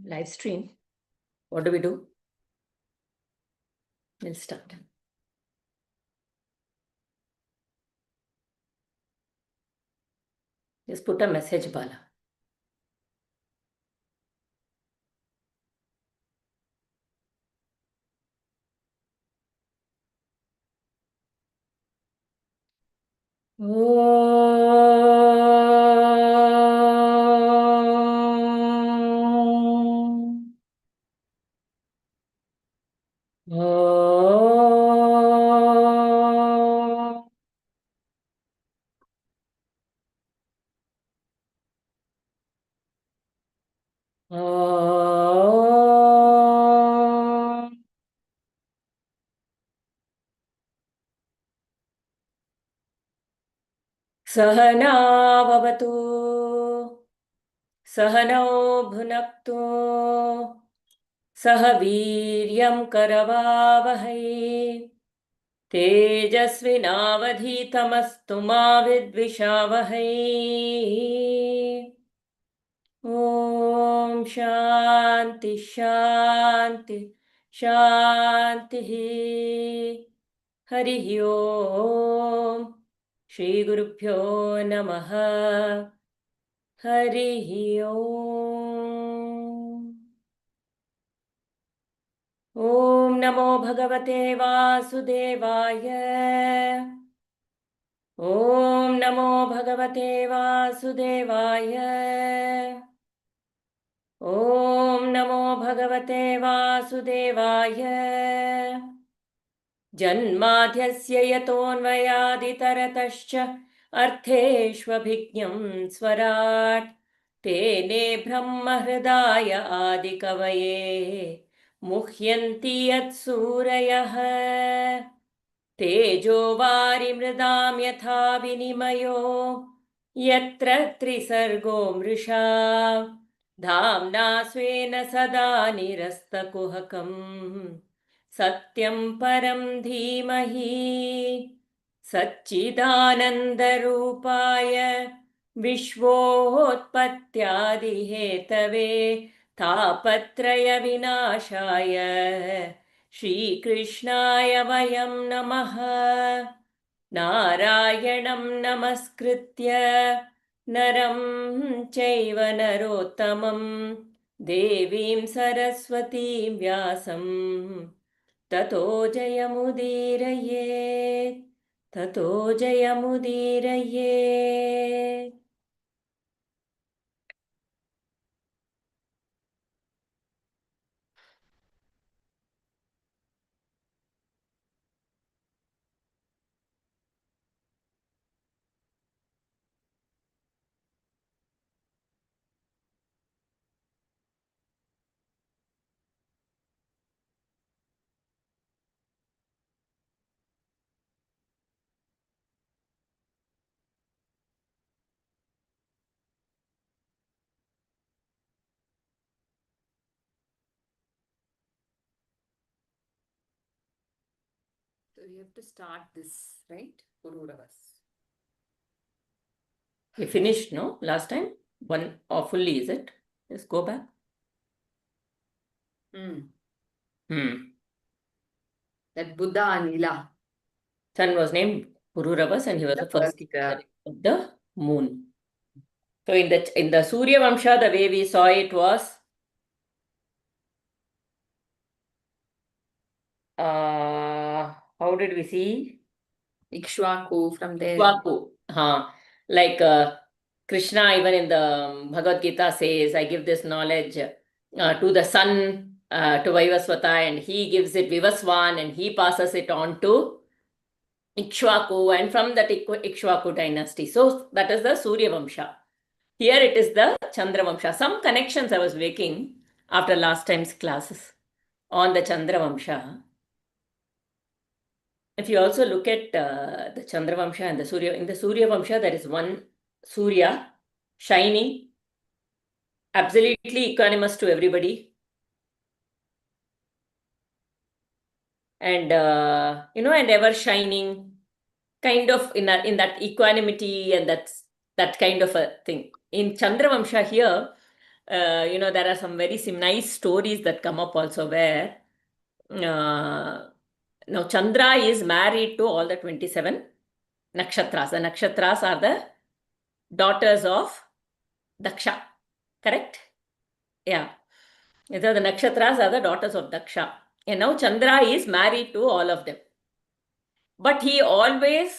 live stream. What do we do? We'll start. Just put a message, Bala. Sahana vavatu, Sahano bhunaktu, Sahaviryam karavavahai, Tejasvinavadhitamastu ma vidvishavahai. Om Shanti Shanti Shanti Hari Om Shri Gurubhyo Namaha Hari Om. Om Namo Bhagavate Vasudevaya. Om Namo Bhagavate Vasudevaya. Om Namo Bhagavate Vasudevaya. Janmadhyasya yatonvayaditaratascha artheshvabhigyam swarat tene brahma hridaya adikavaye muhyanti yat surayah tejo vari mridam yatha vinimayo yatra trisargo mrisha धाम्ना स्वेन सदा निरस्तकुहकम् सत्यं परं धीमहि सच्चिदानन्दरूपाय विश्वोत्पत्त्यादिहेतवे तापत्रयविनाशाय श्रीकृष्णाय वयं नमः नारायणं नमस्कृत्य नरं चैव नरोत्तमं देवीं सरस्वतीं व्यासं ततो जयमुदीरयेत् ततो जयमुदीरयेत्. So you have to start this, right? Pururavas. We finished, no? Last time? One or fully, is it? Just go back. That Buddha Anila. Son was named Pururavas and he was the first king of the moon. So in the Surya Vamsha, the way we saw it was how did we see? Ikshvaku from there. Ikshvaku. Like Krishna, even in the Bhagavad Gita says, I give this knowledge to the son, to Vaivasvata, and he gives it Vivaswan, and he passes it on to Ikshvaku, and from that Ikshvaku dynasty. So that is the Surya Vamsha. Here it is the Chandra Vamsha. Some connections I was making after last time's classes on the Chandra Vamsha. If you also look at the Chandra Vamsha and the Surya, in the Surya Vamsha there is one Surya, shining, absolutely equanimous to everybody. And, and ever shining, kind of in that equanimity and that kind of a thing. In Chandra Vamsha here, there are some very nice stories that come up also where now Chandra is married to all the 27 nakshatras. The nakshatras are the daughters of Daksha, correct? Yeah. So the nakshatras are the daughters of Daksha. And now Chandra is married to all of them. But he always,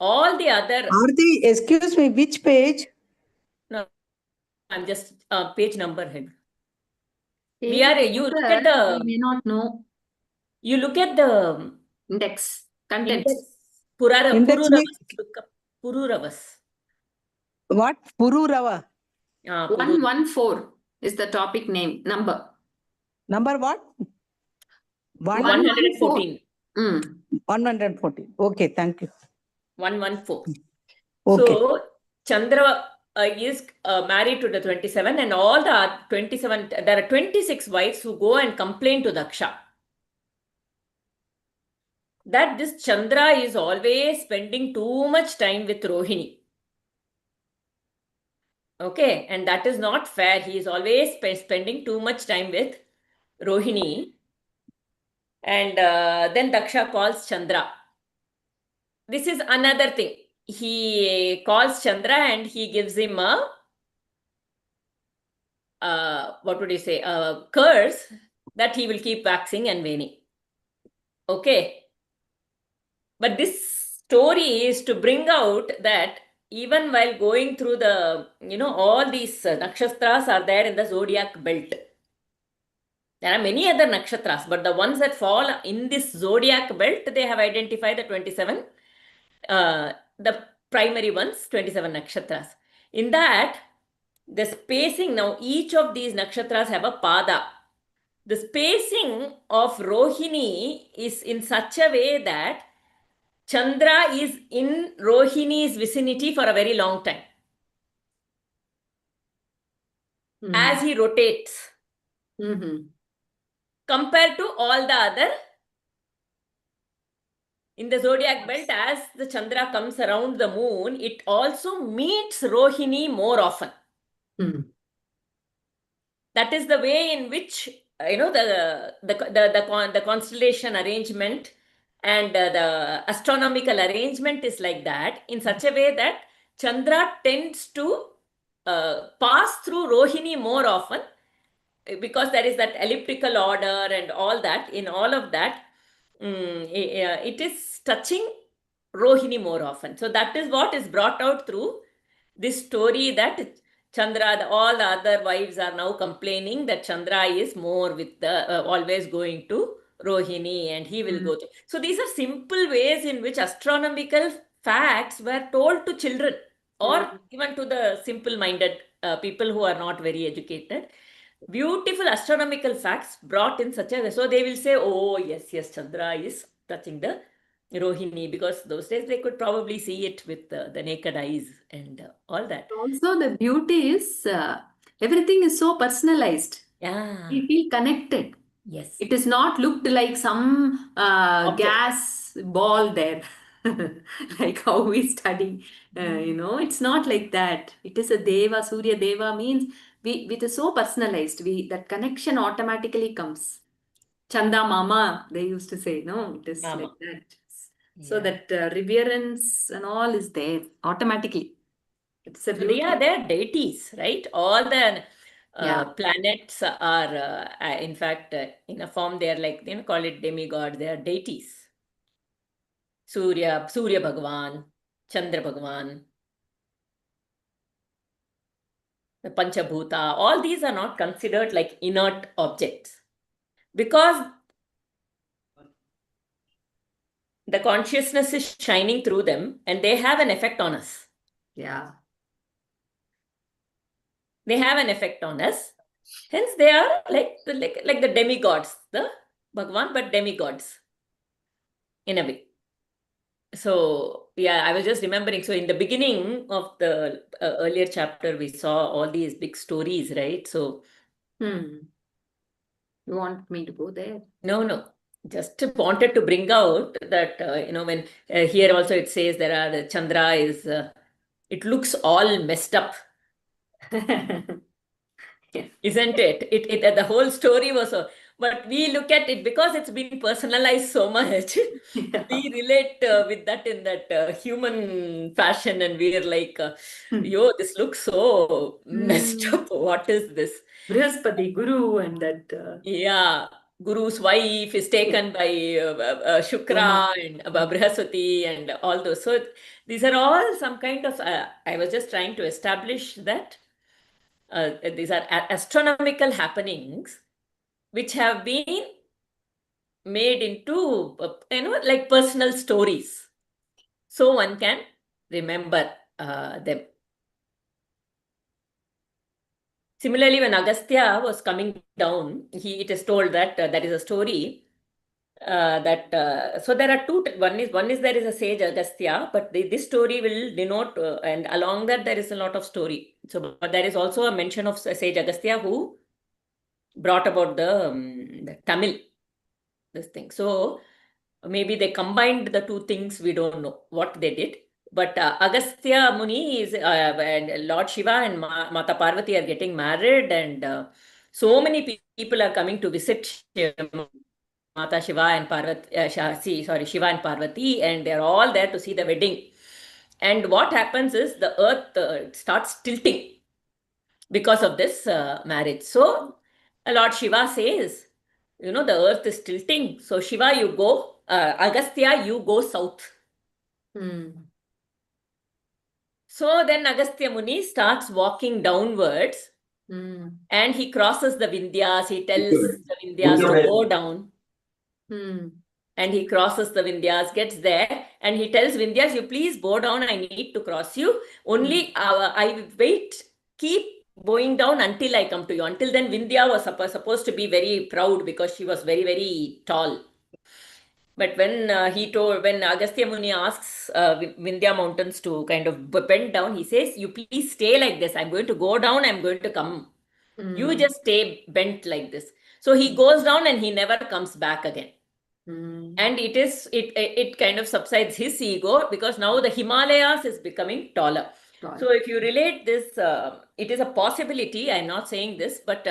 all the other, Aarti, excuse me, which page? no, I'm just page number head. Page You look number, at the, we may not know. you look at the Index, contents. index, Index means Pururavas. what? Pururava. Puru. 114 is the topic name, number. Number what? 114. 114. Okay, thank you. 114. Okay. So Chandra is married to the 27, and all the 27, there are 26 wives who go and complain to Daksha that this Chandra is always spending too much time with Rohini. Okay, and that is not fair. He is always spending too much time with Rohini. And then Daksha calls Chandra. This is another thing. He calls Chandra and he gives him a, what would you say, a curse that he will keep waxing and waning. Okay. But this story is to bring out that even while going through the, all these nakshatras are there in the zodiac belt. There are many other nakshatras, but the ones that fall in this zodiac belt, they have identified the 27, the primary ones, 27 nakshatras. In that, the spacing, now each of these nakshatras have a pada. The spacing of Rohini is in such a way that Chandra is in Rohini's vicinity for a very long time. As he rotates, compared to all the other, in the zodiac belt, as the Chandra comes around the moon, it also meets Rohini more often. That is the way in which, the constellation arrangement and the astronomical arrangement is like that, in such a way that Chandra tends to pass through Rohini more often, because there is that elliptical order and all that. In all of that, it is touching Rohini more often. So that is what is brought out through this story, that Chandra, all the other wives are now complaining that Chandra is more with the, always going to Rohini, and he will go to. So these are simple ways in which astronomical facts were told to children, or even to the simple-minded people who are not very educated. Beautiful astronomical facts brought in such a way. So they will say, oh, yes, Chandra is touching the Rohini, because those days they could probably see it with the naked eyes and all that. Also, the beauty is everything is so personalized. Yeah. We feel connected. Yes. It is not looked like some gas ball there, like how we study. It's not like that. It is a Deva, Surya Deva means it is so personalized. That connection automatically comes. Chanda Mama, they used to say, no, it is Mama. like that. So that reverence and all is there automatically. It's a beauty. So they are deities, right? All the planets are, in fact, in a form, they are like, call it demigod. They are deities. Surya Bhagavan, Chandra Bhagavan, the Panchabhuta, all these are not considered like inert objects, because the consciousness is shining through them and they have an effect on us. Yeah. They have an effect on us. Hence, they are like the demigods, the Bhagavan, but demigods in a way. So, yeah, I was just remembering. So, in the beginning of the earlier chapter, we saw all these big stories, right? So, You want me to go there? No. Just wanted to bring out that, when here also it says there are, Chandra is, it looks all messed up. Isn't it? It the whole story was so, but we look at it because it's been personalized so much. Yeah. We relate with that in that human fashion, and we're like, Hmm. yo, this looks so messed Hmm. up. What is this? Brihaspati, Guru, and that Yeah, Guru's wife is taken by Roma. Shukra and Brihaspati and all those. So these are all some kind of. I was just trying to establish that these are astronomical happenings which have been made into like personal stories, so one can remember them. Similarly, when Agastya was coming down, it is told that there is a story that so there are two. One is there is a sage Agastya, but this story will denote and along that there is a lot of story. So, but there is also a mention of sage Agastya who brought about the Tamil this thing. So maybe they combined the two things. We don't know what they did. But Agastya Muni is and Lord Shiva and Mata Parvati are getting married, and so many people are coming to visit Mata Shiva and Parvati. Shiva and Parvati, and they're all there to see the wedding. And what happens is the earth starts tilting because of this marriage. So Lord Shiva says, the earth is tilting. So Shiva, you go, Agastya, you go south. Hmm. So then Agastya Muni starts walking downwards Hmm. and he crosses the Vindhyas. He tells the Vindhyas to go down. Hmm. And he crosses the Vindhyas, gets there, and he tells Vindhyas, you please bow down, I need to cross you. Only I wait, keep bowing down until I come to you. Until then, Vindhya was supposed to be very proud because she was very, very tall. But when when Agastya Muni asks Vindhya mountains to kind of bend down, he says, you please stay like this. I'm going to go down, I'm going to come. You Hmm. just stay bent like this. So he goes down and he never comes back again. Hmm. And it kind of subsides his ego because now the Himalayas is becoming taller. Tall. So if you relate this, it is a possibility. I'm not saying this, but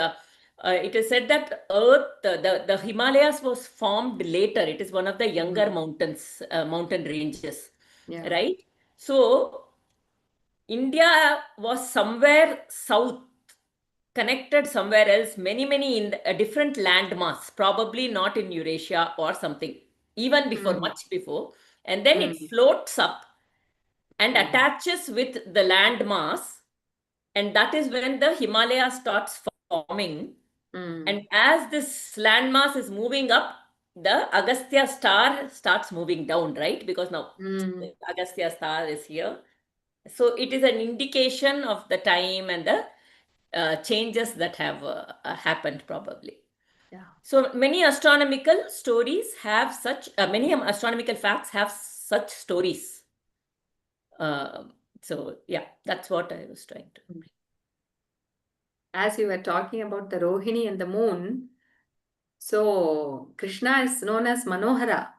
it is said that Earth, the Himalayas was formed later. It is one of the younger mountains, mountain ranges, Yeah. right? So India was somewhere south, connected somewhere else, many in a different landmass, probably not in Eurasia or something, even before, Hmm. much before. And then it Hmm. floats up and Hmm. attaches with the landmass. And that is when the Himalaya starts forming. Hmm. And as this landmass is moving up, the Agastya star starts moving down, right? Because now Hmm. the Agastya star is here. So it is an indication of the time and the changes that have happened probably. Yeah. So many astronomical stories have such, many astronomical facts have such stories. So yeah, that's what I was trying to. As you were talking about the Rohini and the moon, so Krishna is known as Manohara,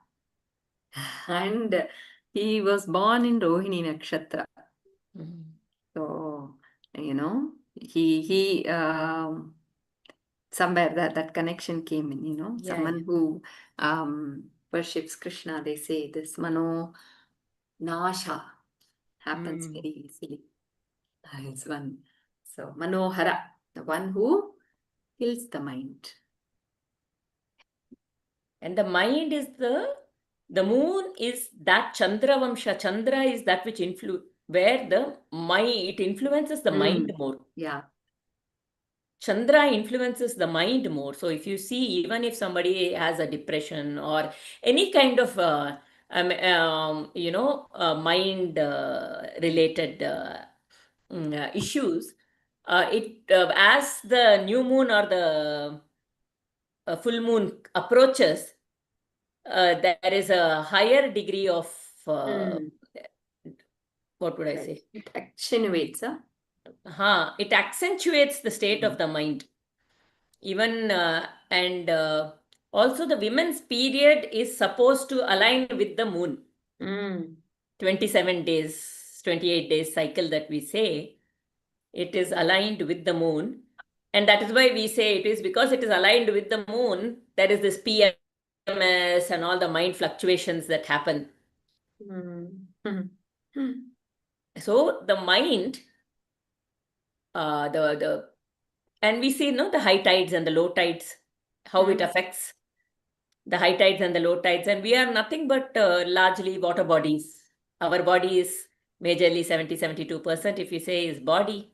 and he was born in Rohini Nakshatra. Mhm. So, he somewhere that connection came in, Yeah, yeah. someone who worships Krishna, they say this Mano Nasha happens Mm. very easily. It's one. So Manohara, the one who kills the mind. And the mind is the moon is that Chandra Vamsha. Chandra is that which where the mind, it influences the mind Mm. more. Yeah. Chandra influences the mind more. So if you see, even if somebody has a depression or any kind of mind related issues, it as the new moon or the full moon approaches, there is a higher degree of Mm. what would I Right. say? It accentuates, huh? It accentuates the state of the mind. Even and also the women's period is supposed to align with the moon. Mm. 27 days, 28 days cycle that we say. it is aligned with the moon. And that is why we say it is because it is aligned with the moon, there is this PMS and all the mind fluctuations that happen. So the mind, and we see the high tides and the low tides, how it affects the high tides and the low tides. And we are nothing but largely water bodies. Our body is majorly 72% if you say is body.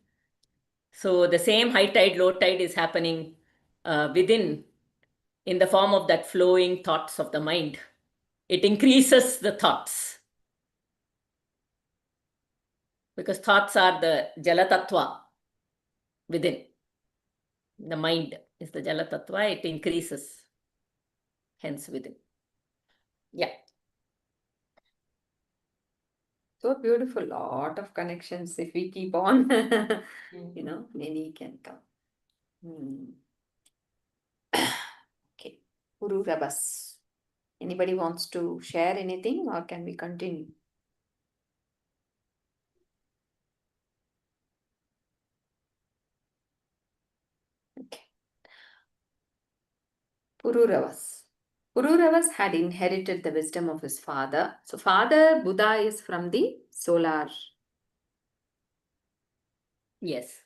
So the same high tide, low tide is happening within in the form of that flowing thoughts of the mind. It increases the thoughts because thoughts are the Jala Tattva within. The mind is the Jala Tattva, it increases hence within. Yeah. So beautiful, lot of connections. If we keep on, many can come. Okay, Guru Rabas. Anybody wants to share anything, or can we continue? Okay. Pururavas. Pururavas had inherited the wisdom of his father. So father Buddha is from the solar. Yes.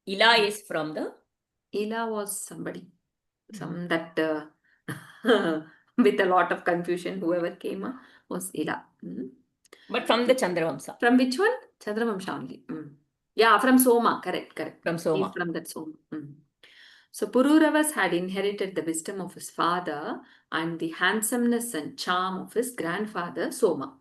Ila is from the Ila was somebody. Some that with a lot of confusion, whoever came was Ila. but from the Chandravamsa. From which one? Chandravamsha only. Yeah, from Soma. Correct. From Soma. He's from that Soma. So Pururavas had inherited the wisdom of his father and the handsomeness and charm of his grandfather Soma.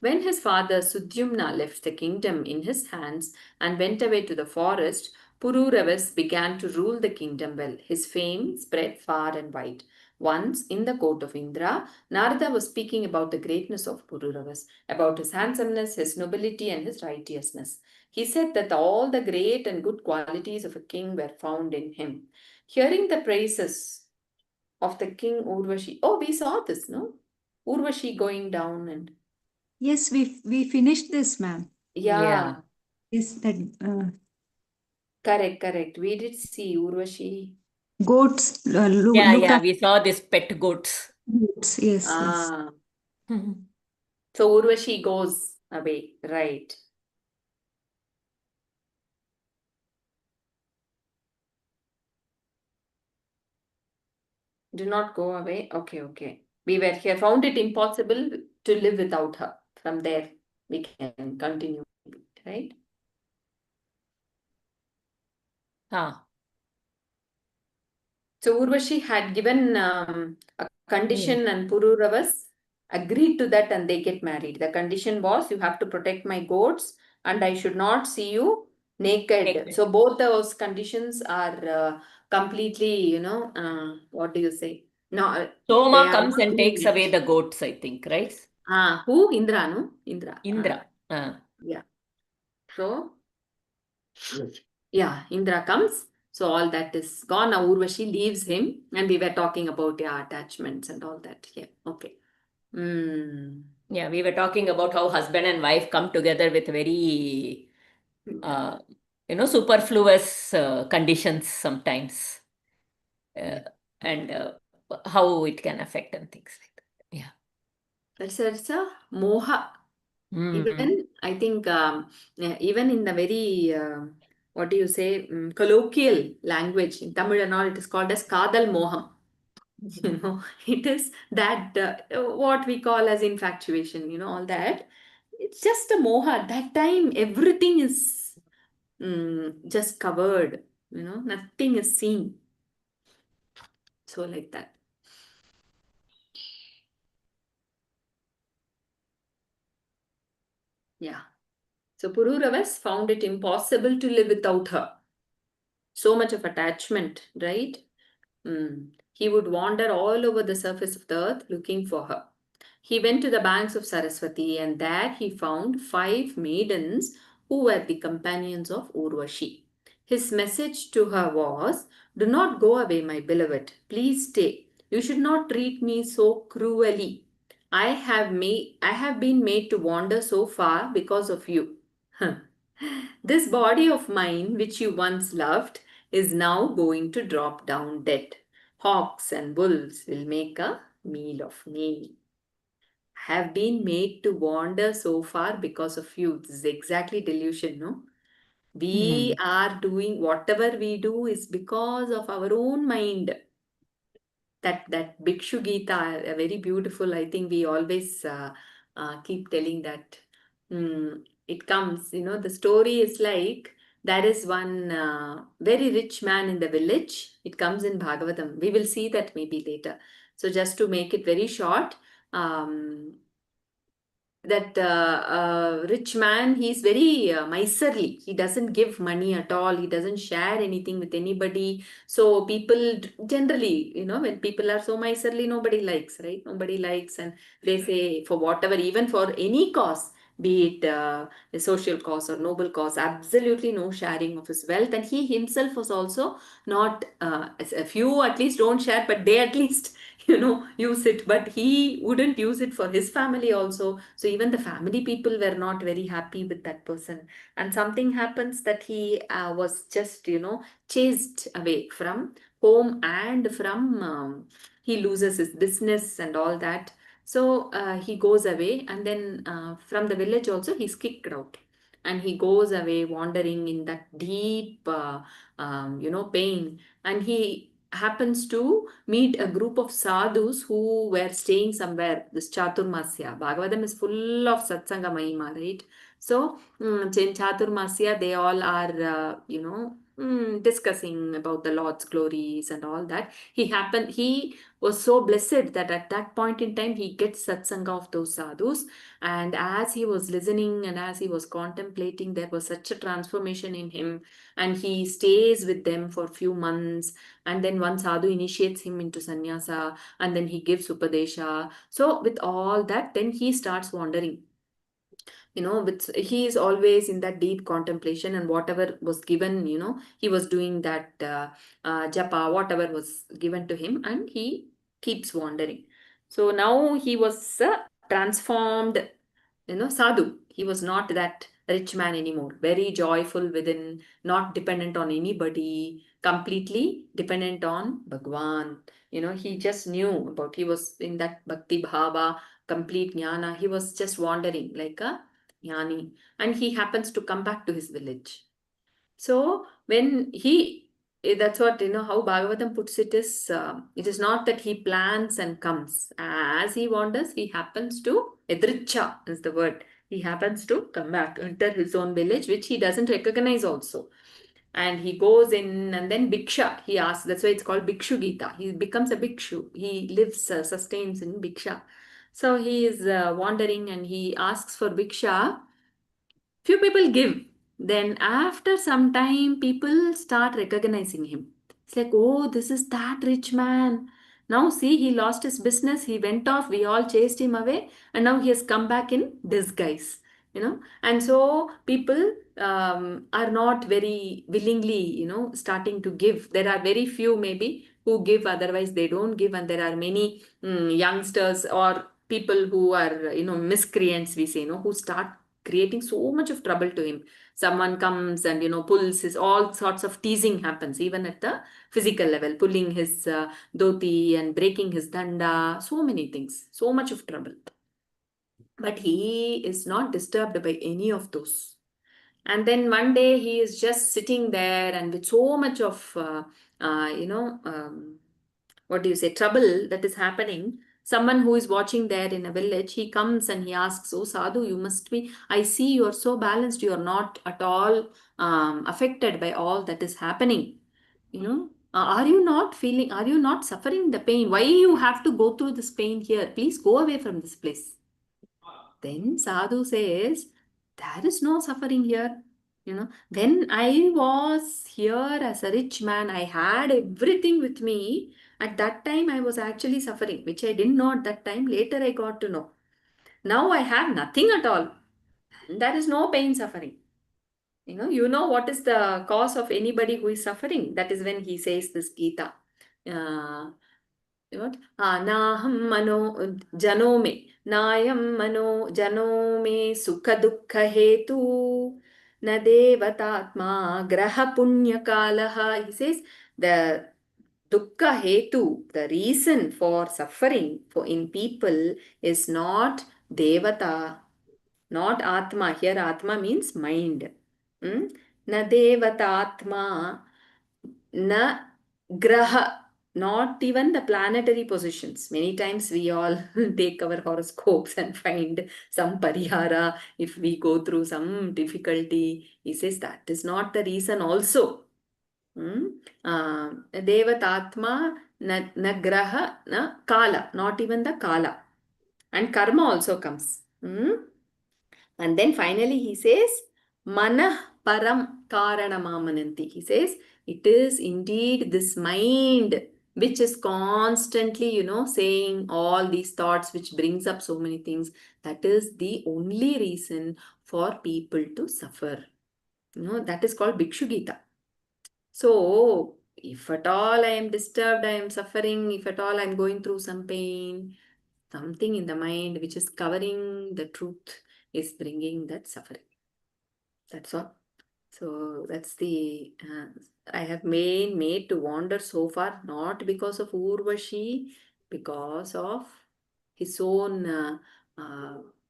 When his father Sudyumna left the kingdom in his hands and went away to the forest, Pururavas began to rule the kingdom well. His fame spread far and wide. Once, in the court of Indra, Narada was speaking about the greatness of Pururavas, about his handsomeness, his nobility, and his righteousness. He said that all the great and good qualities of a king were found in him. Hearing the praises of the king Urvashi, oh, we saw this, no? Urvashi going down and Yes, we finished this, ma'am. yeah. Yes, that Correct. We did see Urvashi. goats look Yeah, up we saw this pet goats. goats. Yes. So Urvashi goes away, right? Do not go away. Okay. We were here, found it impossible to live without her. From there, we can continue, right? So Urvashi had given a condition and Pururavas agreed to that and they get married. The condition was you have to protect my goats and I should not see you naked. So both those conditions are completely, what do you say? No, Soma comes and takes away the goats, I think, right? Who? Indra, no? Indra. Yeah. So, yeah, Indra comes. So all that is gone. Now Urvashi leaves him and we were talking about attachments and all that. Yeah, okay. Yeah, we were talking about how husband and wife come together with very, superfluous conditions sometimes. And how it can affect and things like that. Yeah. That's a moha. Even, I think, even in the very, what do you say, colloquial language, in Tamil and all, it is called as kadal moham. It is that what we call as infatuation, all that. It's just a moha. That time, everything is just covered, nothing is seen. So, like that. Yeah. So, Pururavas found it impossible to live without her. So much of attachment, right? He would wander all over the surface of the earth looking for her. He went to the banks of Saraswati and there he found 5 maidens who were the companions of Urvashi. His message to her was, "Do not go away, my beloved. Please stay. You should not treat me so cruelly. I have been made to wander so far because of you." This body of mine, which you once loved, is now going to drop down dead. Hawks and wolves will make a meal of me. Have been made to wander so far because of you. This is exactly delusion, no? We are doing whatever we do is because of our own mind. That Bhikshu Gita, very beautiful. I think we always keep telling that. It comes, the story is like there is one very rich man in the village. It comes in Bhagavatam. We will see that maybe later. So just to make it very short, um, that rich man, he's very miserly. He doesn't give money at all. He doesn't share anything with anybody. So people generally, when people are so miserly, nobody likes, right? Nobody likes, and they say for whatever, even for any cause, be it a social cause or noble cause, absolutely no sharing of his wealth. And he himself was also not, as a few at least don't share, but they at least use it, but he wouldn't use it for his family also. So even the family people were not very happy with that person. And something happens that he was just, chased away from home, and from he loses his business and all that. So he goes away, and then from the village also he's kicked out, and he goes away wandering in that deep pain. And he happens to meet a group of sadhus who were staying somewhere. This Chaturmasya. Bhagavatam is full of Satsanga Mahima, right? So, in Chaturmasya, they all are, discussing about the Lord's glories and all that. He was so blessed that at that point in time, he gets Satsanga of those sadhus. And as he was listening and as he was contemplating, there was such a transformation in him. And he stays with them for a few months, and then one sadhu initiates him into sannyasa, and then he gives upadesha. So with all that, then he starts wandering. He is always in that deep contemplation, and whatever was given, he was doing that japa, whatever was given to him, and he keeps wandering. So now he was transformed, sadhu. He was not that rich man anymore. Very joyful within, not dependent on anybody, completely dependent on Bhagwan. He just knew about, he was in that bhakti bhava, complete jnana. He was just wandering like a jnani. And he happens to come back to his village. So when that's what, how Bhagavatam puts it is, it is not that he plans and comes. As he wanders, he happens to, edricha is the word. He happens to come back, enter his own village, which he doesn't recognize also. And he goes in, and then Bhiksha, he asks, that's why it's called Bhikshu Gita. He becomes a Bhikshu. He lives, sustains in Bhiksha. So he is wandering, and he asks for Bhiksha. Few people give. Then after some time, people start recognizing him. It's like, oh, this is that rich man. Now see, he lost his business. He went off. We all chased him away, and now he has come back in disguise. And so people are not very willingly, starting to give. There are very few maybe who give. Otherwise, they don't give. And there are many youngsters or people who are, miscreants. We say, who start creating so much of trouble to him. Someone comes and pulls his, all sorts of teasing happens even at the physical level, pulling his dhoti and breaking his danda, so many things, so much of trouble. But he is not disturbed by any of those. And then one day he is just sitting there, and with so much of what do you say, trouble that is happening. Someone who is watching there in a village, he comes and he asks, oh Sadhu, you must be, I see you are so balanced, you are not at all affected by all that is happening. Are you not feeling, are you not suffering the pain? Why you have to go through this pain here? Please go away from this place. Then Sadhu says, there is no suffering here. When I was here as a rich man, I had everything with me. At that time, I was actually suffering, which I didn't know at that time. Later, I got to know. Now I have nothing at all. There is no pain, suffering. What is the cause of anybody who is suffering? That is when he says this Gita. What? Naham mano jano me. Nayam mano jano me sukha dukha hetu. na devatatma graha punya kalaha. He says the dukkha hetu, the reason for suffering for in people is not devata, not atma. Here atma means mind. Hmm? Na devatatma, na graha, not even the planetary positions. Many times we all take our horoscopes and find some parihara if we go through some difficulty. He says that is not the reason also. Devatatma na graha na kala, not even the kala. And karma also comes. And then finally he says, Manah param karanamamananti. He says, it is indeed this mind which is constantly, saying all these thoughts, which brings up so many things. That is the only reason for people to suffer. That is called Bhikshu Gita. So, if at all I am disturbed, I am suffering, if at all I am going through some pain, something in the mind which is covering the truth is bringing that suffering. That's all. So that's the I have made to wander so far, not because of Urvashi, because of his own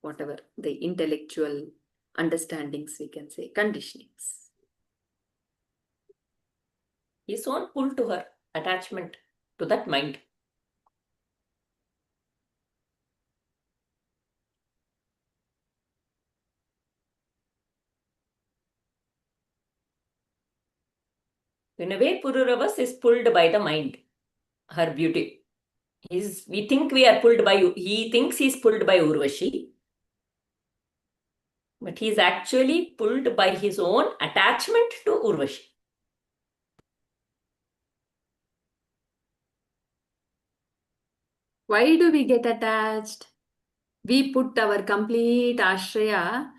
whatever the intellectual understandings, we can say, conditionings. His own pull to her, attachment to that mind. In a way, Pururavas is pulled by the mind, her beauty. We think we are pulled by, he thinks he's pulled by Urvashi, but he's actually pulled by his own attachment to Urvashi. Why do we get attached? We put our complete ashraya,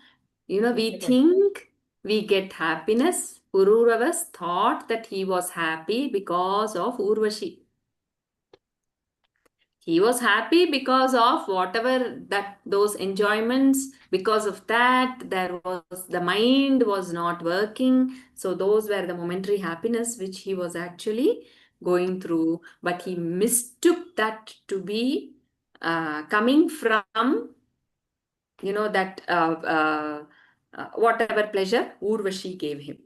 we think we get happiness. Pururavas thought that he was happy because of Urvashi. He was happy because of whatever those enjoyments. Because of that, the mind was not working. So those were the momentary happiness which he was actually going through. But he mistook that to be coming from, that whatever pleasure Urvashi gave him.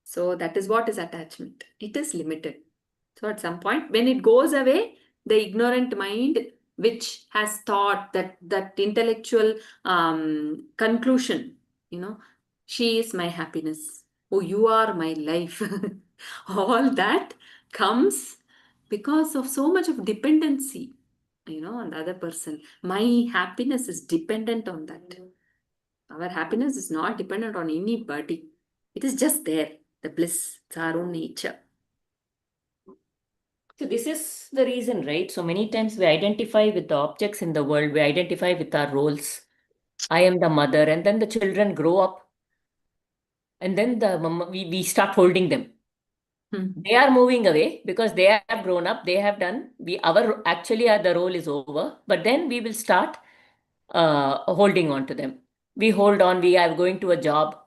So that is what is attachment. It is limited. So at some point, when it goes away, the ignorant mind, which has thought that intellectual conclusion, she is my happiness. Oh, you are my life. All that comes because of so much of dependency, on the other person. My happiness is dependent on that. Our happiness is not dependent on anybody. It is just there, the bliss. It's our own nature. So this is the reason, right? So many times we identify with the objects in the world, we identify with our roles. I am the mother, and then the children grow up, and then we start holding them. They are moving away because they have grown up, they have done, actually the role is over, but then we will start holding on to them. We hold on, we are going to a job.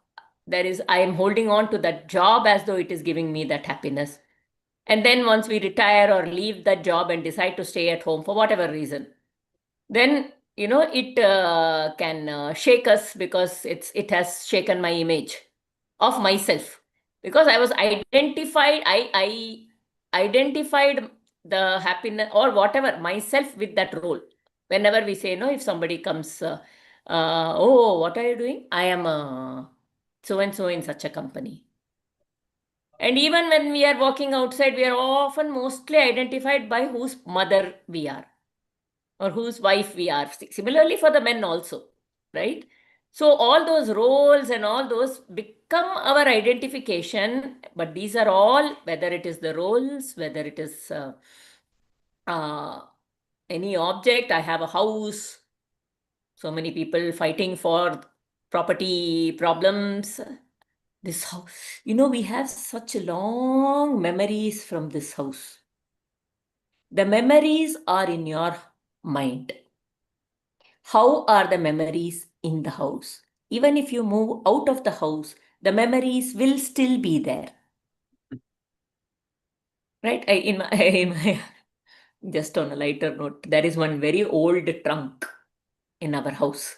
I am holding on to that job as though it is giving me that happiness. And then once we retire or leave that job and decide to stay at home for whatever reason, then it can shake us because it has shaken my image of myself, because I was I identified the happiness or whatever myself with that role. Whenever we say, no, if somebody comes, oh, what are you doing? I am so and so in such a company. And even when we are walking outside, we are often mostly identified by whose mother we are or whose wife we are. Similarly for the men also, right? So all those roles and all those become our identification, but these are all, whether it is the roles, whether it is any object. I have a house, so many people fighting for property problems. This house, we have such long memories from this house. The memories are in your mind. How are the memories in the house? even if you move out of the house, the memories will still be there. Right? In my just on a lighter note, there is one very old trunk in our house.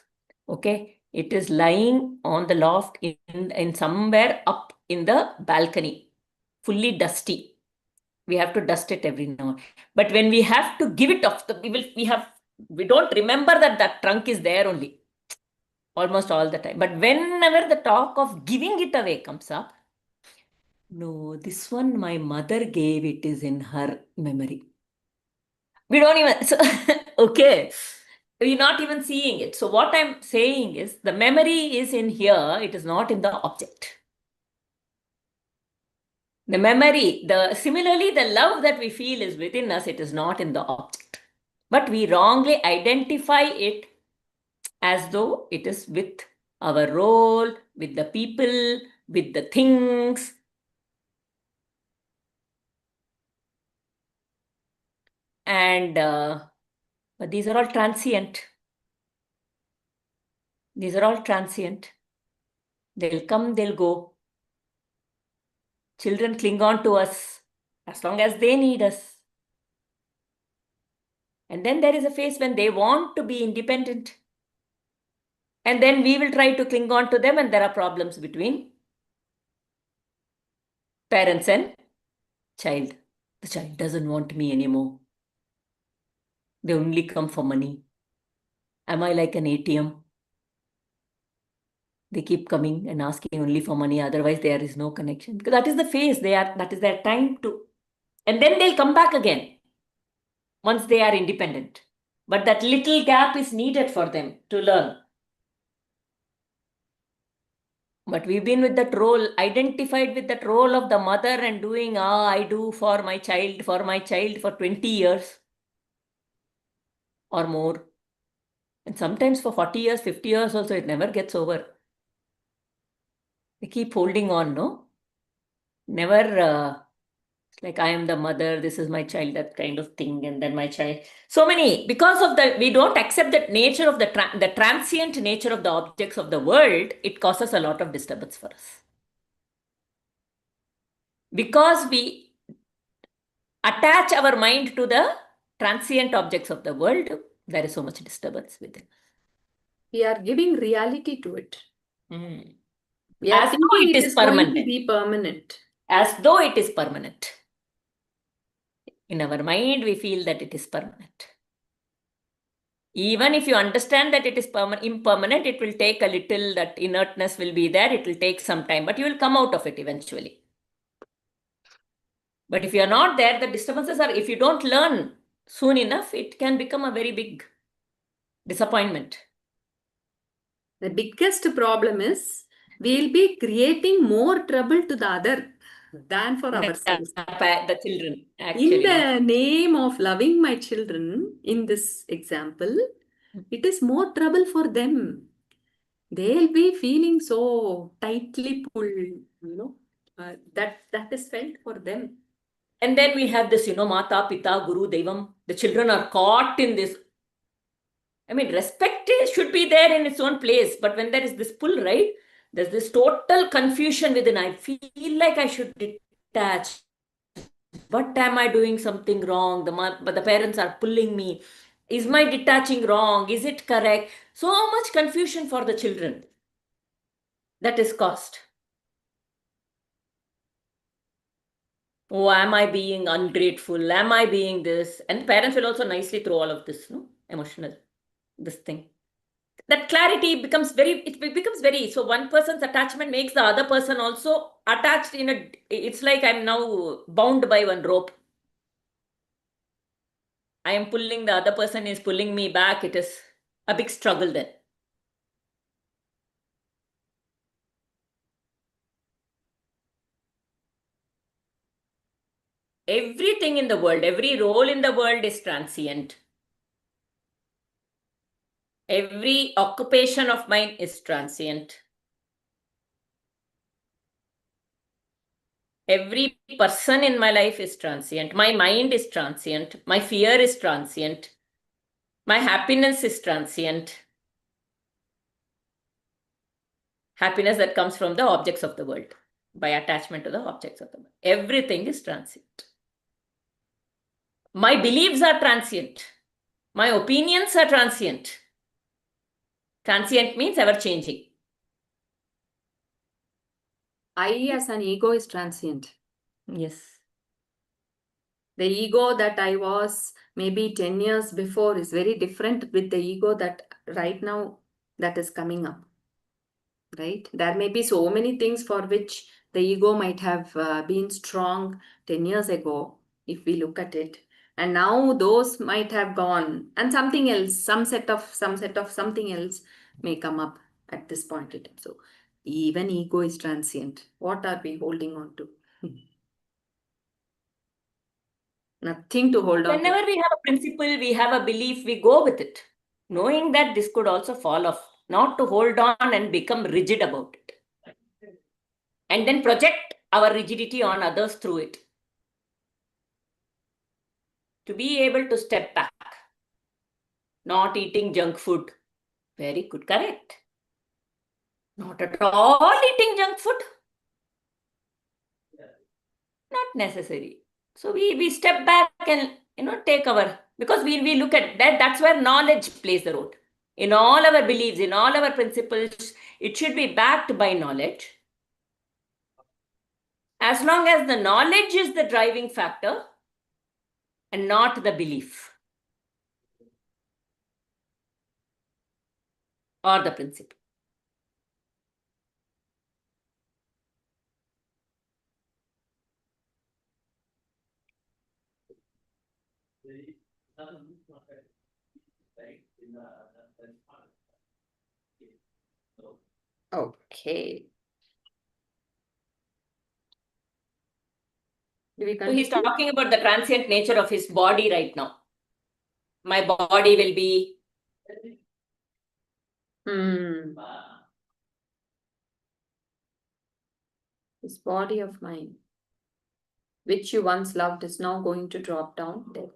Okay, it is lying on the loft in somewhere up in the balcony, fully dusty. We have to dust it every now. But when we have to give it off, we don't remember that trunk is there only, almost all the time. But whenever the talk of giving it away comes up, no, this one my mother gave, it is in her memory. We don't even, so, okay, we're not even seeing it. So what I'm saying is the memory is in here, it is not in the object. The memory, similarly, the love that we feel is within us, it is not in the object. But we wrongly identify it as though it is with our role, with the people, with the things. And but these are all transient. These are all transient. They'll come, they'll go. Children cling on to us as long as they need us. And then there is a phase when they want to be independent. And then we will try to cling on to them, and there are problems between parents and child. The child doesn't want me anymore. They only come for money. Am I like an ATM? They keep coming and asking only for money, otherwise there is no connection. Because that is the phase that is their time to. And then they'll come back again once they are independent. But that little gap is needed for them to learn. But we've been with that role, identified with that role of the mother and doing, I do for my child for 20 years or more. And sometimes for 40 years, 50 years also, it never gets over. They keep holding on, no? Never like I am the mother, this is my child, that kind of thing. And then my child. So many, because of that, we don't accept that nature of the transient nature of the objects of the world, it causes a lot of disturbance for us. Because we attach our mind to the transient objects of the world, there is so much disturbance within. We are giving reality to it. Mm. We are As though thinking it is going to permanent. be permanent. As though it is permanent. In our mind, we feel that it is permanent. Even if you understand that it is impermanent, it will take a little, that inertness will be there, it will take some time, but you will come out of it eventually. But if you are not there, the disturbances are, if you don't learn soon enough, it can become a very big disappointment. The biggest problem is we'll be creating more trouble to the other than for ourselves. The children, actually. In the name of loving my children, in this example, it is more trouble for them. They'll be feeling so tightly pulled, that is felt for them. And then we have this, Mata, Pita, Guru, Devam. The children are caught in this. I mean, respect should be there in its own place. But when there is this pull, right? There's this total confusion within. I feel like I should detach. What am I doing something wrong? But the parents are pulling me. Is my detaching wrong? Is it correct? So much confusion for the children. That is caused. Oh, am I being ungrateful? Am I being this? And parents will also nicely throw all of this, emotional, this thing. That clarity becomes very, so one person's attachment makes the other person also attached it's like I'm now bound by one rope. I am pulling, the other person is pulling me back. It is a big struggle then. Everything in the world, every role in the world is transient. Every occupation of mine is transient. Every person in my life is transient. My mind is transient. My fear is transient. My happiness is transient. happiness that comes from the objects of the world, by attachment to the objects of the world. Everything is transient. My beliefs are transient. My opinions are transient. Transient means ever changing. I as an ego is transient. Yes. The ego that I was maybe 10 years before is very different with the ego that right now that is coming up. Right? There may be so many things for which the ego might have been strong 10 years ago, if we look at it. And now those might have gone, and something else, some set of something else may come up at this point in time. So even ego is transient. What are we holding on to? Nothing to hold on to. Whenever we have a principle, we have a belief, we go with it, knowing that this could also fall off, not to hold on and become rigid about it. And then project our rigidity on others through it. To be able to step back, not eating junk food. Very good, correct. Not at all eating junk food. Not necessary. So we step back and take our, because we look at that, that's where knowledge plays the role. In all our beliefs, in all our principles, it should be backed by knowledge. As long as the knowledge is the driving factor and not the belief or the principle. Okay. Do we So he's continue? talking about the transient nature of his body right now. My body will be This body of mine, which you once loved, is now going to drop down dead.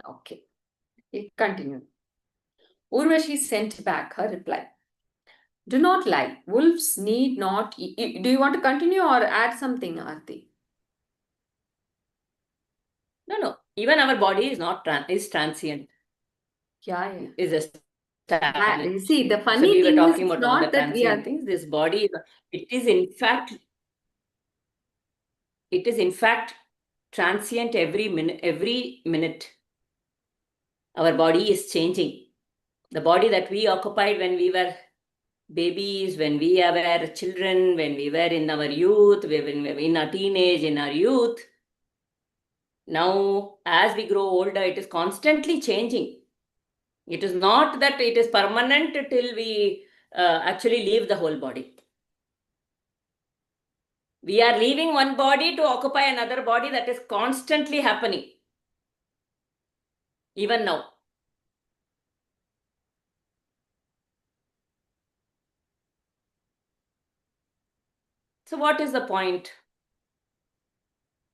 Okay. It continued. Urvashi sent back her reply. Do not lie. Wolves need not eat. Do you want to continue or add something, Aarti? no. Even our body is not is transient. Yeah, yeah. Is established. See, the So funny we were thing is talking it's about all the not that we transient are. things. This body, it is in fact transient every minute. Our body is changing. The body that we occupied when we were babies, when we were children, when we were in our youth, when we were in our teenage, in our youth. Now, as we grow older, it is constantly changing. It is not that it is permanent till we actually leave the whole body. We are leaving one body to occupy another body. That is constantly happening. Even now. So what is the point?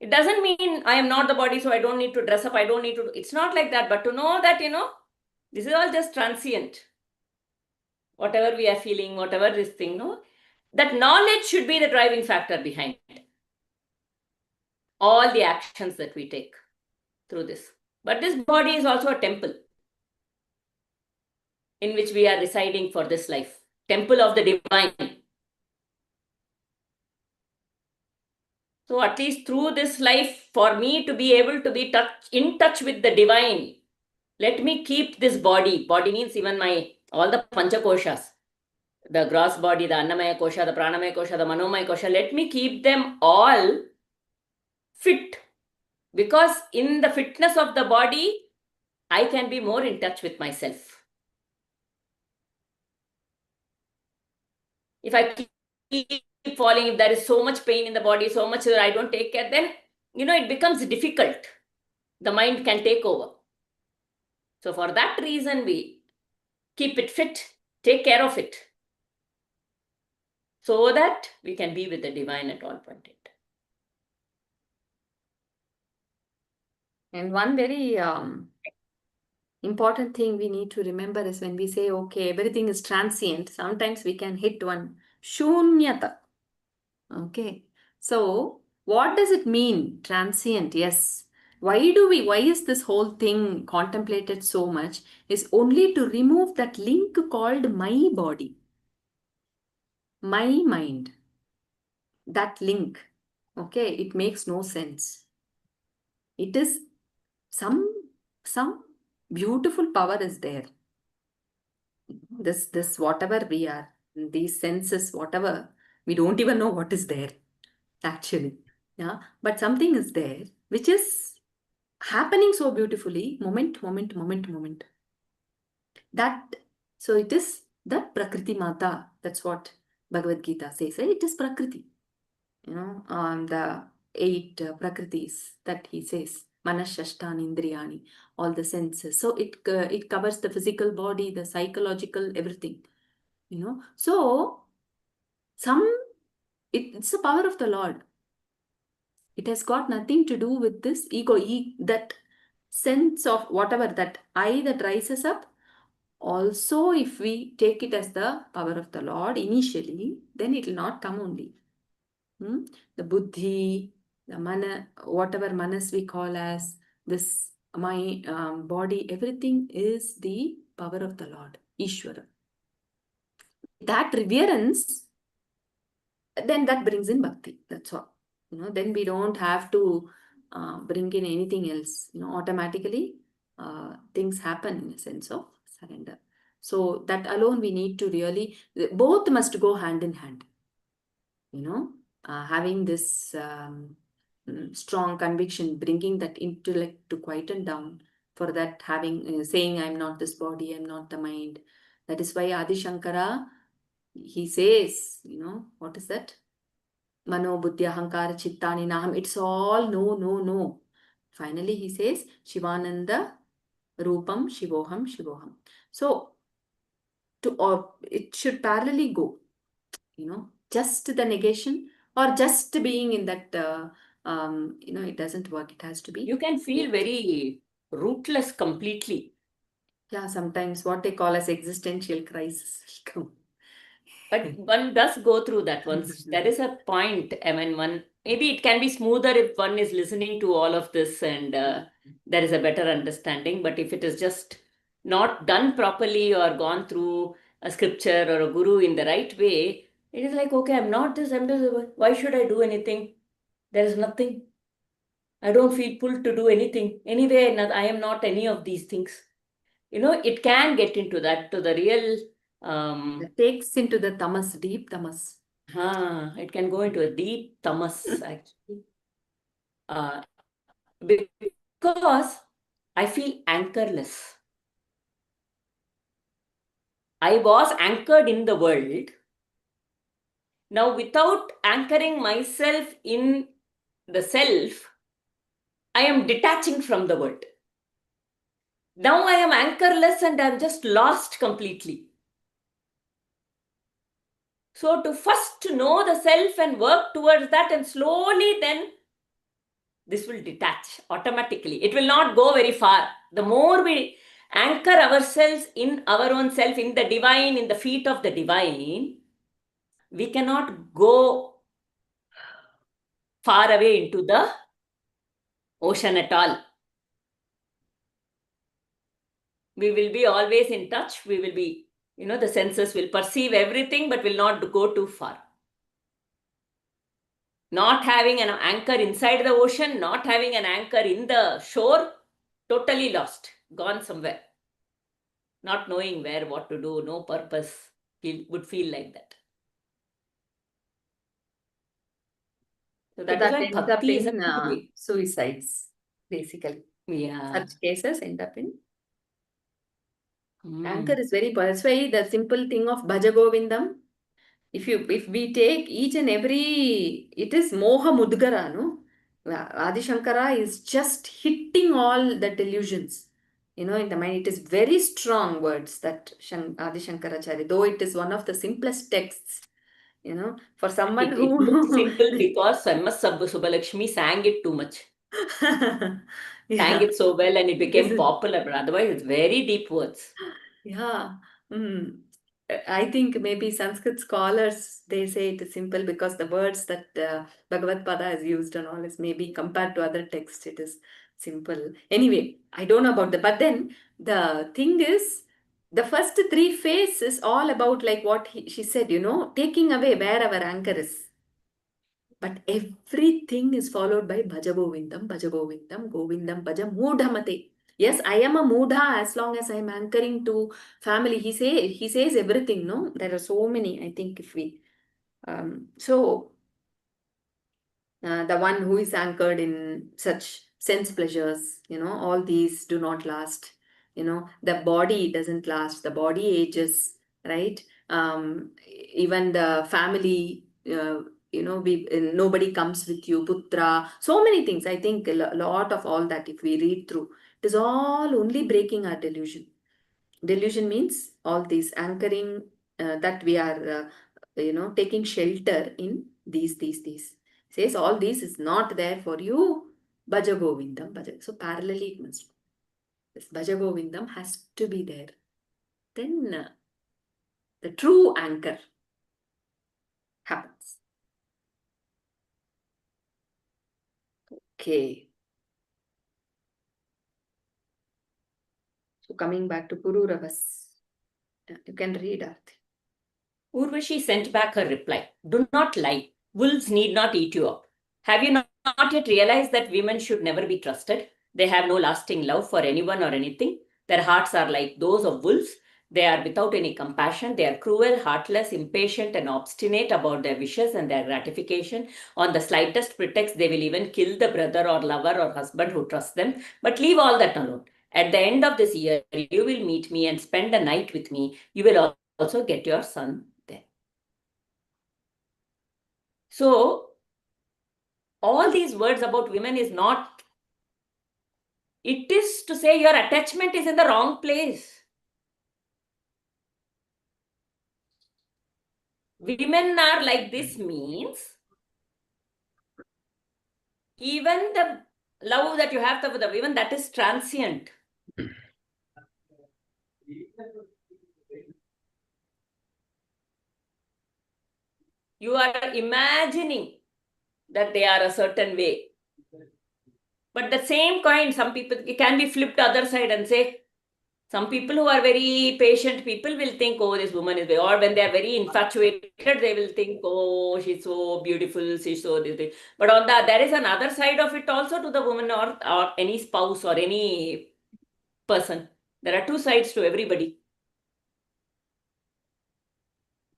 It doesn't mean I am not the body, so I don't need to dress up. I don't need to. It's not like that. But to know that, this is all just transient. Whatever we are feeling, whatever this thing, that knowledge should be the driving factor behind all the actions that we take through this. But this body is also a temple in which we are residing for this life. Temple of the divine. So at least through this life, for me to be able to be in touch with the divine, let me keep this body. Body means even all the panchakoshas. The gross body, the annamaya kosha, the pranamaya kosha, the manomaya kosha. Let me keep them all fit. Because in the fitness of the body, I can be more in touch with myself. If I keep falling, if there is so much pain in the body, so much that I don't take care, then, it becomes difficult. The mind can take over. So for that reason, we keep it fit, take care of it, so that we can be with the divine at all point in time. And one very important thing we need to remember is when we say, okay, everything is transient, sometimes we can hit one shunyata. Okay. So, what does it mean? Transient, yes. Why is this whole thing contemplated so much? Is only to remove that link called my body, my mind. That link. Okay, it makes no sense. It is some beautiful power is there. This whatever we are, these senses, whatever, we don't even know what is there, actually. Yeah, but something is there which is happening so beautifully, moment. That so it is that Prakriti Mata. That's what Bhagavad Gita says. It is Prakriti. The 8 Prakritis that he says. Manashashtani Indriyani, all the senses. So it covers the physical body, the psychological, everything. So it's the power of the Lord. It has got nothing to do with this ego, that sense of whatever, that I that rises up. Also, if we take it as the power of the Lord initially, then it will not come only. The buddhi, the mana, whatever manas we call as this, my body, everything is the power of the Lord, Ishvara. That reverence, then that brings in bhakti. That's all. Then we don't have to bring in anything else. Automatically things happen in a sense of surrender. So that alone we need to really, both must go hand in hand. Having this strong conviction, bringing that intellect to quieten down. For that, having saying, I'm not this body, I'm not the mind. That is why Adi Shankara, he says, what is that? Mano, buddhi, ahankara, chittani, naham. It's all no. Finally, he says, Shivananda, Rupam, Shivoham. So, it should parallelly go, just the negation or just being in that, it doesn't work. It has to be. You can feel very rootless completely. Yeah, sometimes what they call as existential crisis will come. But one does go through that once. There is a point, I mean, maybe it can be smoother if one is listening to all of this and there is a better understanding. But if it is just not done properly or gone through a scripture or a guru in the right way, it is like, okay, I'm not this, I'm this. Why should I do anything? There is nothing. I don't feel pulled to do anything. Anyway, I am not any of these things. It can get into that, to the real It takes into the tamas, deep tamas. it can go into a deep tamas actually. Because I feel anchorless. I was anchored in the world. Now, without anchoring myself in the self, I am detaching from the world. Now I am anchorless and I'm just lost completely. So to first know the self and work towards that, and slowly then this will detach automatically. It will not go very far. The more we anchor ourselves in our own self, in the divine, in the feet of the divine, we cannot go far away into the ocean at all. We will be always in touch. We will be, the senses will perceive everything, but will not go too far. Not having an anchor inside the ocean, not having an anchor in the shore, totally lost, gone somewhere. Not knowing where, what to do, no purpose, would feel like that. So that is why ends up bhakti is a in good way. suicides, basically. Yeah. Such cases end up in. Mm. Anchor is very important. That's why the simple thing of Bhaja Govindam, if we take each and every, it is Moha Mudgara, no? Adi Shankara is just hitting all the delusions, in the mind. It is very strong words that Adi Shankaracharya, though it is one of the simplest texts, for someone It looks who. simple because MS Subbalakshmi sang it too much. sang Yeah. it so well and it became Isn't- popular, but otherwise it's very deep words. Yeah. Mm. I think maybe Sanskrit scholars, they say it is simple because the words that Bhagavad Pada is used and all is maybe compared to other texts, it is simple. Anyway, I don't know about that. But then the thing is, the first three phases is all about like what she said, taking away where our anchor is. But everything is followed by Bhaja Govindam, Govindam Bhaja Moodhamate. Yes, I am a Moodha as long as I am anchoring to family. He says everything, no? There are so many, I think, if we the one who is anchored in such sense pleasures, all these do not last. The body doesn't last, the body ages, right? Even the family, nobody comes with you, putra, so many things. I think a lot of all that, if we read through, it is all only breaking our delusion. Delusion means all these anchoring that we are, taking shelter in these. Says all this is not there for you. Bhaja Govindam, Bhaja. So parallelly it must. This Bhaja Govindam has to be there. Then the true anchor happens. Okay. So coming back to Pururavas, you can read Arthi. Urvashi sent back her reply. Do not lie. Wolves need not eat you up. Have you not yet realized that women should never be trusted? They have no lasting love for anyone or anything. Their hearts are like those of wolves. They are without any compassion. They are cruel, heartless, impatient, and obstinate about their wishes and their gratification. On the slightest pretext, they will even kill the brother or lover or husband who trusts them. But leave all that alone. At the end of this year, you will meet me and spend a night with me. You will also get your son there. So, all these words about women is not, it is to say your attachment is in the wrong place. Women are like this means even the love that you have for the women, that is transient. You are imagining that they are a certain way. But the same coin, some people, it can be flipped other side and say, some people who are very patient people will think, oh, this woman is, or when they are very infatuated, they will think, oh, she's so beautiful, she's so this. But on that, there is another side of it also to the woman or any spouse or any person. There are two sides to everybody.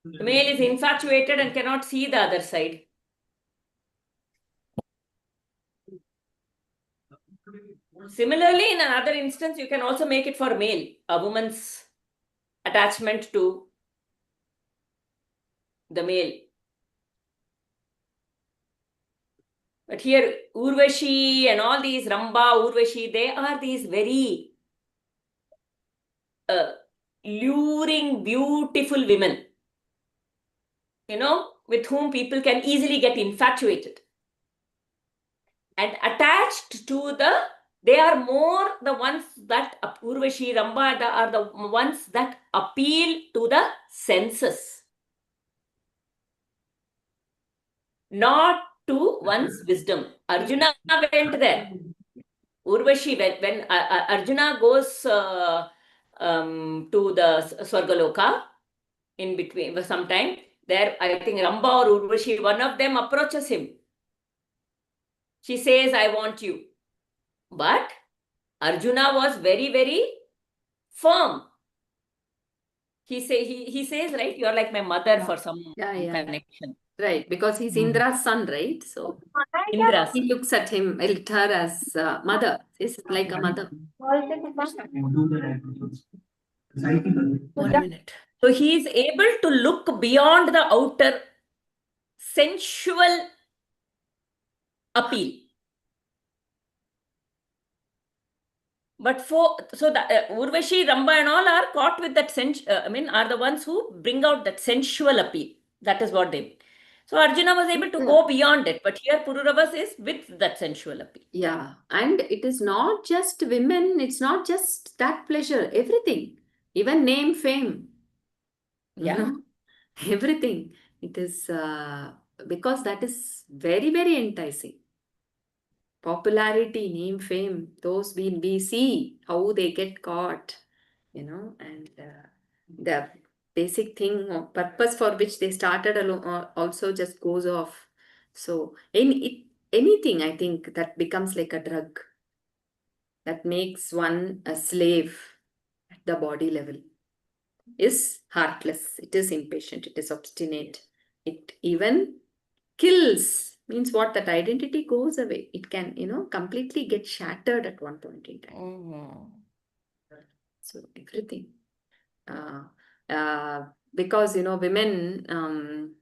The male is infatuated and cannot see the other side. Similarly, in another instance, you can also make it for male, a woman's attachment to the male. But here, Urvashi and all these Ramba, Urvashi, they are these very luring, beautiful women, with whom people can easily get infatuated. And attached to they are more the ones that, Urvashi, Ramba, are the ones that appeal to the senses, not to one's wisdom. Arjuna went there. Urvashi, when Arjuna goes to the Swargaloka, in between sometime, there I think Ramba or Urvashi, one of them approaches him. She says, I want you. But Arjuna was very, very firm. He says, right, you're like my mother for some connection. Right, because he's Indra's son, right? So Indra's he looks at her as mother. It's like a mother. 1 minute. So he is able to look beyond the outer sensual appeal. But so the Urvashi, Ramba and all are caught with that are the ones who bring out that sensual appeal. That is what they mean. So Arjuna was able to go beyond it, but here Pururavas is with that sensual appeal. Yeah, and it is not just women, it's not just that pleasure, everything, even name, fame, you Yeah. know, everything. It is because that is very, very enticing. Popularity, name, fame, those we see how they get caught, and the basic thing or purpose for which they started also just goes off. So anything I think that becomes like a drug that makes one a slave at the body level is heartless, it is impatient, it is obstinate, it even kills. Means what? That identity goes away. It can, completely get shattered at one point in time. Mhm. So everything. Because, women,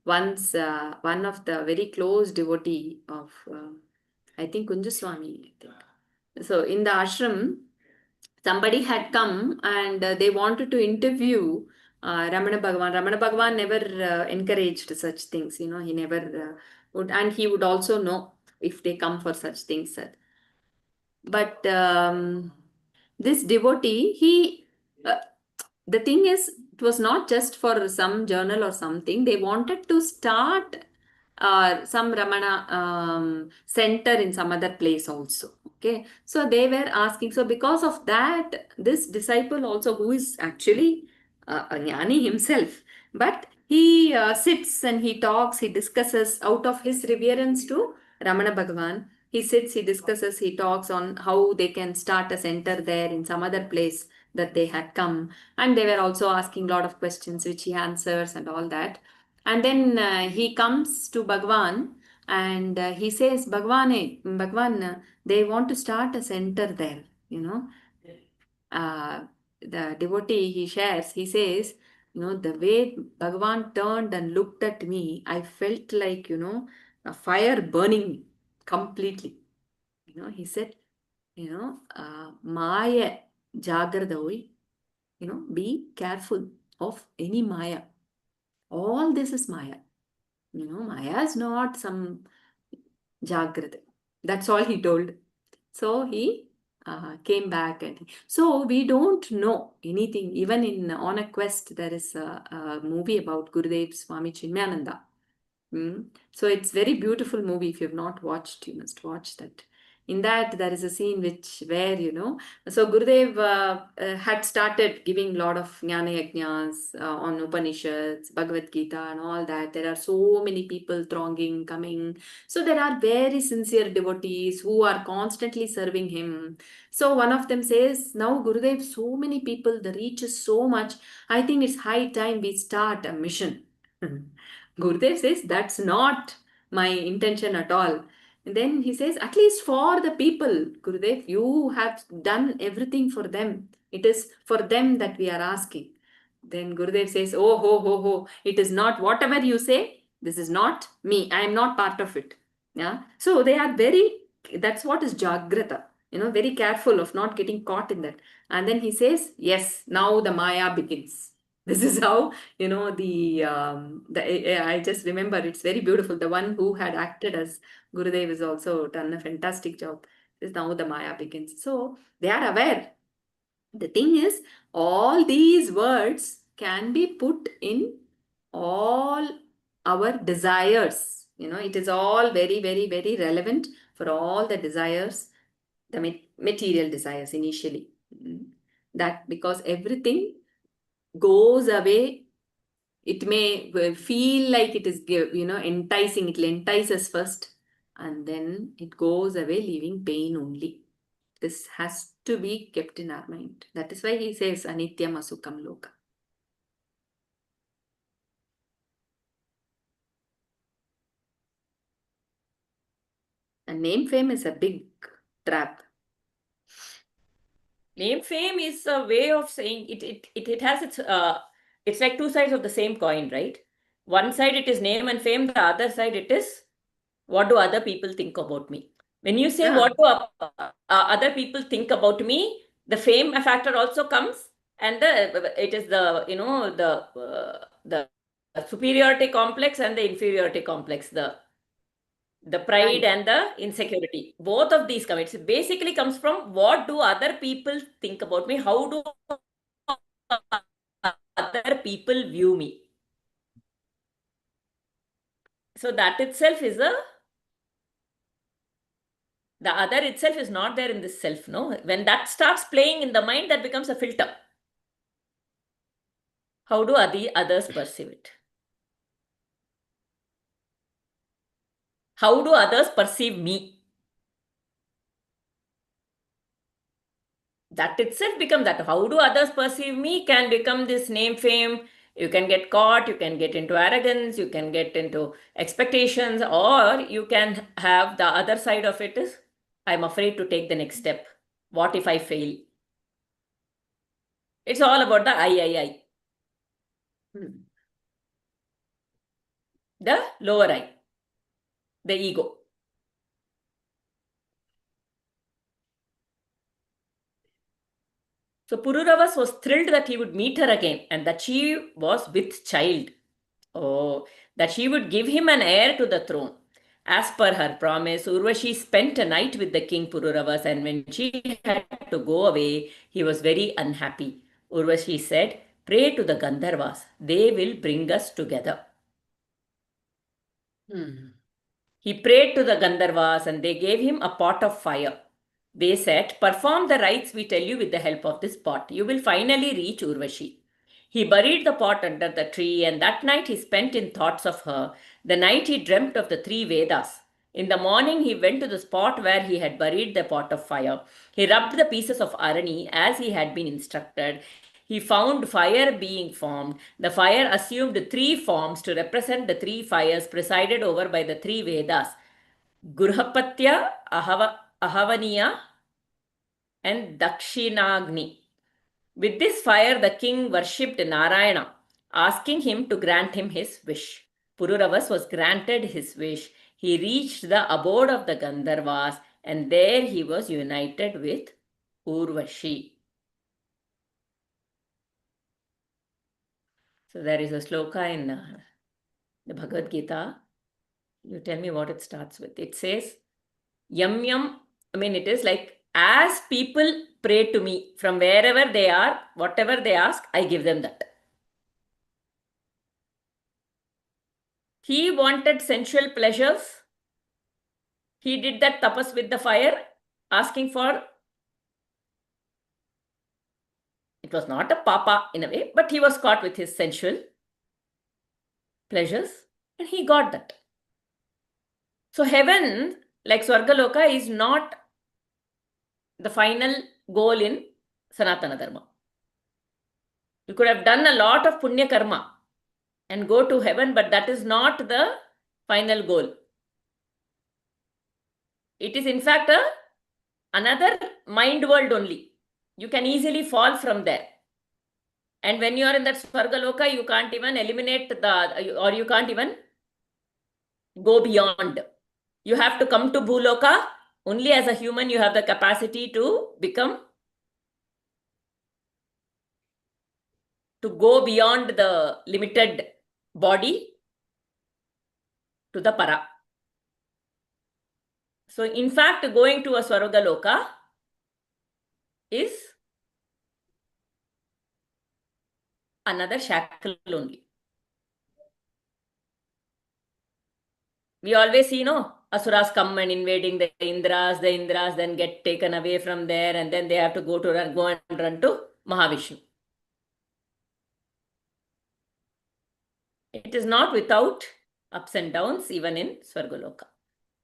once one of the very close devotee of, I think, Kunjaswami, I think. So in the ashram, somebody had come and they wanted to interview Ramana Bhagavan. Ramana Bhagavan never encouraged such things, he never would, and he would also know if they come for such things. But this devotee, uh, the thing is, it was not just for some journal or something. They wanted to start some Ramana center in some other place also. Okay, so they were asking. So because of that, this disciple also, who is actually a jnani himself, but he sits and he talks, he discusses out of his reverence to Ramana Bhagavan. He sits, he discusses, he talks on how they can start a center there in some other place that they had come, and they were also asking a lot of questions which he answers and all that. And then he comes to Bhagwan and he says, Bhagwan, they want to start a center there, the devotee, he shares, he says, the way Bhagwan turned and looked at me, I felt like, a fire burning me completely. He said, Maya Jagradoi, be careful of any Maya. All this is Maya. Maya is not some Jagrada. That's all he told. So he came back, and so we don't know anything. Even in On a Quest, there is a movie about Gurudev Swami Chinmayananda. So it's very beautiful movie. If you have not watched, you must watch that. In that, there is a scene where, so Gurudev had started giving a lot of jnana yajnas on Upanishads, Bhagavad Gita and all that. There are so many people thronging, coming. So there are very sincere devotees who are constantly serving him. So one of them says, now Gurudev, so many people, the reach is so much. I think it's high time we start a mission. Gurudev says, that's not my intention at all. And then he says, at least for the people, Gurudev, you have done everything for them. It is for them that we are asking. Then Gurudev says, oh, ho, ho, ho, it is not whatever you say. This is not me. I am not part of it. Yeah. So they are that's what is Jagrata, very careful of not getting caught in that. And then he says, yes, now the Maya begins. This is how, I just remember, it's very beautiful. The one who had acted as Gurudev has also done a fantastic job. This is now the Maya begins. So they are aware. The thing is, all these words can be put in all our desires. It is all very, very, very relevant for all the desires, the material desires initially. That because everything goes away. It may feel like it is, enticing. It will entice us first, and then it goes away, leaving pain only. This has to be kept in our mind. That is why he says, Anityam Asukam Loka. And name fame is a big trap. Name fame is a way of saying it has its it's like two sides of the same coin, right? One side it is name and fame, the other side it is what do other people think about me. When you say Yeah. what do other people think about me, the fame factor also comes, and it is the superiority complex and the inferiority complex, the pride Right. and the insecurity. Both of these come. It basically comes from what do other people think about me? How do other people view me? So that itself is the other itself is not there in this self, no? When that starts playing in the mind, that becomes a filter. How do others perceive it? How do others perceive me? That itself becomes that. How do others perceive me can become this name, fame. You can get caught, you can get into arrogance, you can get into expectations, or you can have the other side of it is, I'm afraid to take the next step. What if I fail? It's all about the I. Hmm. The lower I, the ego. So Pururavas was thrilled that he would meet her again and that she was with child. Oh, that she would give him an heir to the throne. As per her promise, Urvashi spent a night with the king Pururavas, and when she had to go away, he was very unhappy. Urvashi said, "Pray to the Gandharvas, they will bring us together." Hmm. He prayed to the Gandharvas and they gave him a pot of fire. They said, "Perform the rites we tell you with the help of this pot. You will finally reach Urvashi." He buried the pot under the tree, and that night he spent in thoughts of her. The night he dreamt of the three Vedas. In the morning he went to the spot where he had buried the pot of fire. He rubbed the pieces of arani as he had been instructed. He found fire being formed. The fire assumed three forms to represent the three fires presided over by the three Vedas: Gurhapatya, Ahavaniya, and Dakshinagni. With this fire, the king worshipped Narayana, asking him to grant him his wish. Pururavas was granted his wish. He reached the abode of the Gandharvas, and there he was united with Urvashi. So there is a sloka in the Bhagavad Gita. You tell me what it starts with. It says, Yam Yam, it is like, as people pray to me from wherever they are, whatever they ask, I give them that. He wanted sensual pleasures. He did that tapas with the fire, asking for, it was not a papa in a way, but he was caught with his sensual pleasures and he got that. So heaven, like Swargaloka, is not the final goal in Sanatana Dharma. You could have done a lot of punya karma and go to heaven, but that is not the final goal. It is in fact another mind world only. You can easily fall from there. And when you are in that Swargaloka, you can't even eliminate or you can't even go beyond. You have to come to Bhuloka. Only as a human, you have the capacity to go beyond the limited body to the para. So in fact, going to a Swargaloka is another shackle only. We always see, Asuras come and invading the Indras then get taken away from there, and then they have to go and run to Mahavishnu. It is not without ups and downs, even in Swargaloka.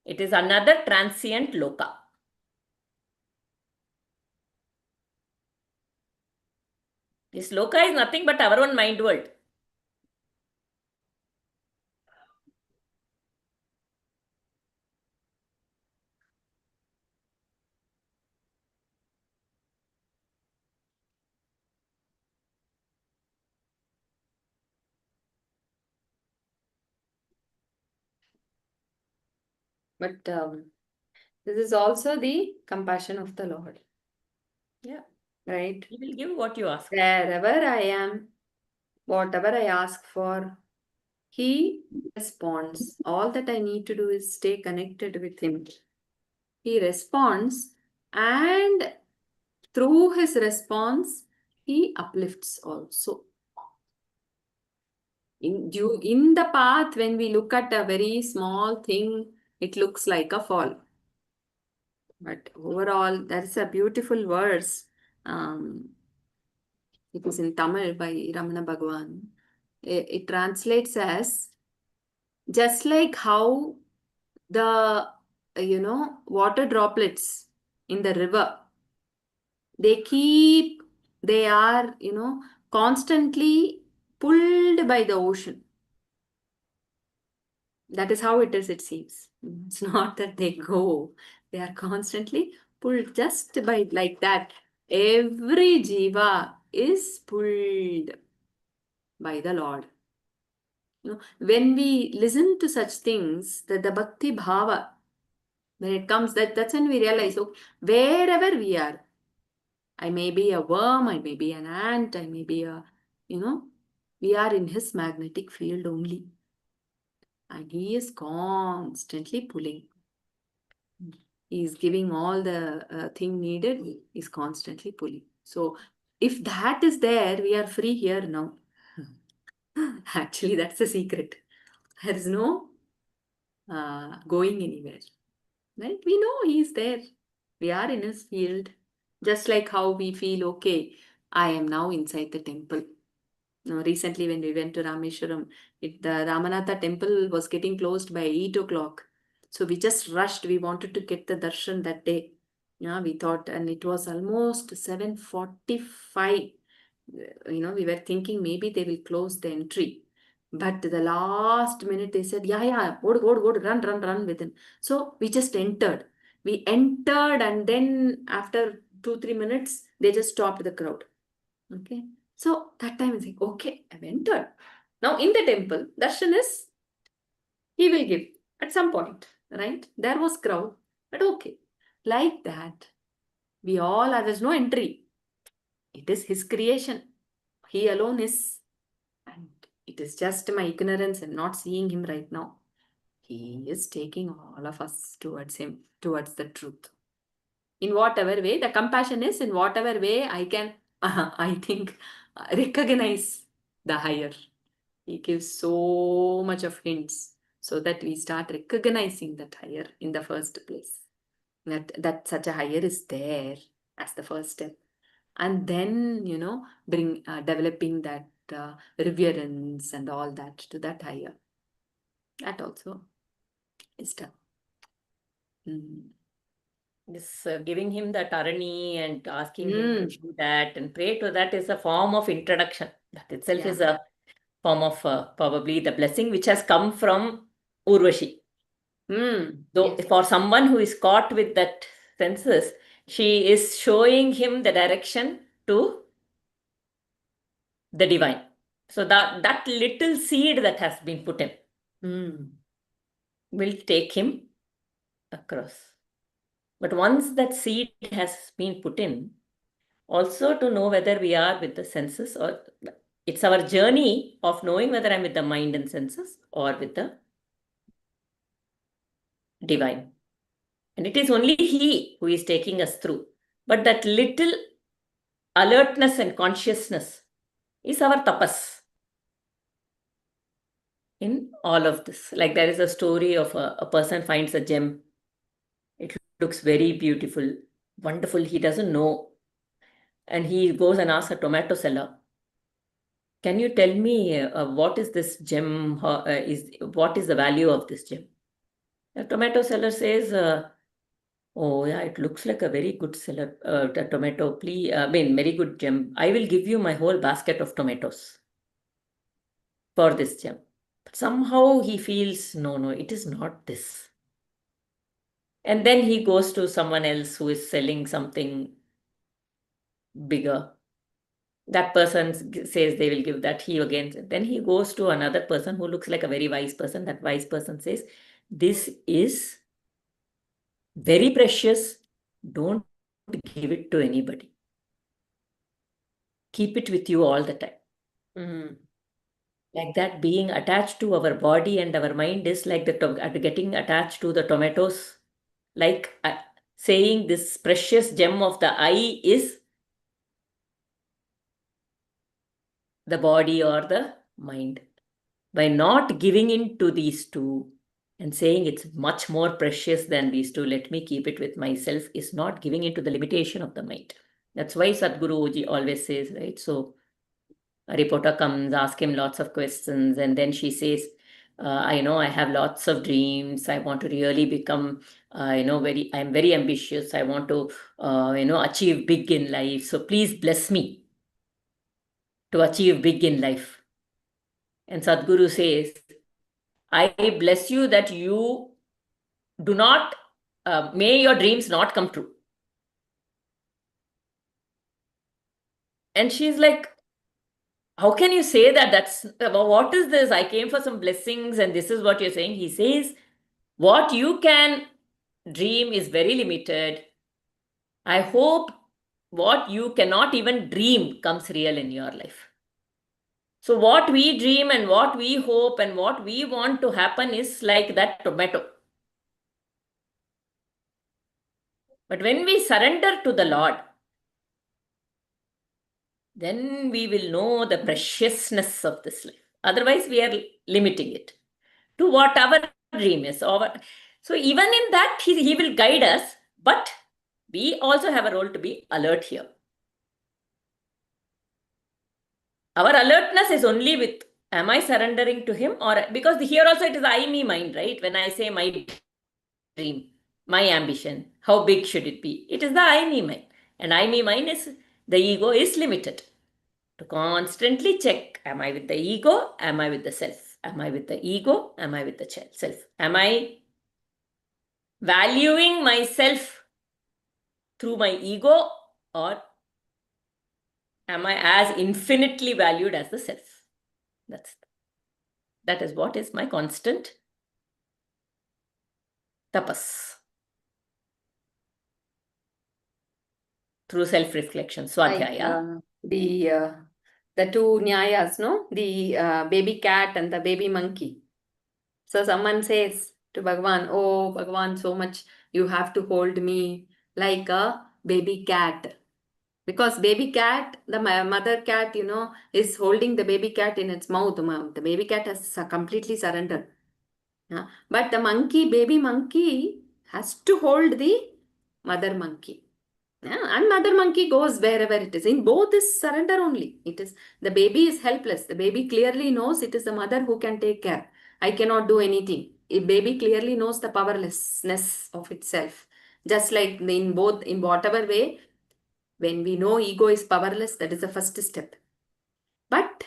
It is another transient loka. This loka is nothing but our own mind world. But this is also the compassion of the Lord. Yeah. Right? He will give what you ask. Wherever I am, whatever I ask for, he responds. All that I need to do is stay connected with him. He responds, and through his response, he uplifts also. In the path, when we look at a very small thing, it looks like a fall. But overall, that's a beautiful verse. It is in Tamil by Ramana Bhagavan. It translates as, just like how the water droplets in the river, they are constantly pulled by the ocean. That is how it is, it seems. It's not that they go, they are constantly pulled just by like that. Every jiva is pulled by the Lord. When we listen to such things, the bhakti bhava, when it comes, that's when we realize, okay, wherever we are, I may be a worm, I may be an ant, I may be we are in his magnetic field only. And he is constantly pulling. He is giving all the thing needed, he's constantly pulling. So if that is there, we are free here now. Actually, that's the secret. There is no going anywhere. Right? We know he is there. We are in his field. Just like how we feel, okay, I am now inside the temple. Recently, when we went to Rameshwaram, the Ramanatha temple was getting closed by 8 o'clock. So we just rushed. We wanted to get the darshan that day. Yeah, we thought, and it was almost 7:45. We were thinking maybe they will close the entry. But the last minute they said, yeah, go, run within. So we just entered. We entered, and then after 2-3 minutes, they just stopped the crowd. Okay. So that time I think, okay, I've entered. Now in the temple, darshan is, he will give at some point, right? There was crowd, but okay. Like that, there's no entry. It is his creation. He alone is. And it is just my ignorance and not seeing him right now. He is taking all of us towards him, towards the truth. In whatever way, the compassion is in whatever way I can, I think, recognize the higher. He gives so much of hints so that we start recognizing that higher in the first place. That such a higher is there as the first step. And then, developing that reverence and all that to that higher. That also is done. This giving him that arani and asking him to do that and pray to that is a form of introduction. That itself is a form of probably the blessing which has come from Urvashi. Though for someone who is caught with that senses, she is showing him the direction to the divine. So that little seed that has been put in will take him across. But once that seed has been put in, also to know whether we are with the senses, or it's our journey of knowing whether I'm with the mind and senses or with the divine. And it is only he who is taking us through. But that little alertness and consciousness is our tapas in all of this. Like there is a story of a person finds a gem. It looks very beautiful, wonderful. He doesn't know. And he goes and asks a tomato seller, can you tell me what is this gem? What is the value of this gem? The tomato seller says, oh yeah, it looks like a very good seller. The tomato, please, very good gem. I will give you my whole basket of tomatoes for this gem. But somehow he feels, no, it is not this. And then he goes to someone else who is selling something bigger. That person says they will give that. He again, then he goes to another person who looks like a very wise person. That wise person says, this is very precious. Don't give it to anybody. Keep it with you all the time. Like that, being attached to our body and our mind is like getting attached to the tomatoes. Like saying this precious gem of the eye is the body or the mind. By not giving in to these two and saying it's much more precious than these two, let me keep it with myself, is not giving into the limitation of the mind. That's why Sadhguru ji always says, right? So a reporter comes, ask him lots of questions, and then she says, I know I have lots of dreams. I want to really become, I'm very ambitious. I want to, achieve big in life. So please bless me to achieve big in life. And Sadhguru says, I bless you that you do not, may your dreams not come true. And she's like, how can you say that? What is this? I came for some blessings and this is what you're saying. He says, what you can dream is very limited. I hope what you cannot even dream comes real in your life. So what we dream and what we hope and what we want to happen is like that tomato. But when we surrender to the Lord, then we will know the preciousness of this life. Otherwise, we are limiting it to what our dream is. So even in that, he will guide us, but we also have a role to be alert here. Our alertness is only with, am I surrendering to him? Or because here also it is I, me, mind, right? When I say my dream, my ambition, how big should it be? It is the I, me, mind. And I, me, mind is, the ego is limited. To constantly check, am I with the ego? Am I with the self? Am I with the ego? Am I with the self? Am I valuing myself through my ego, or am I as infinitely valued as the self? That is what is my constant tapas. Through self-reflection, swadhyaya. The two nyayas, no? The baby cat and the baby monkey. So someone says to Bhagavan, oh Bhagavan, so much you have to hold me like a baby cat. Because baby cat, the mother cat, is holding the baby cat in its mouth. The baby cat has completely surrendered. But the baby monkey has to hold the mother monkey. And mother monkey goes wherever it is. In both is surrender only. It is the baby is helpless. The baby clearly knows it is the mother who can take care. I cannot do anything. A baby clearly knows the powerlessness of itself. Just like in whatever way, when we know ego is powerless, that is the first step. But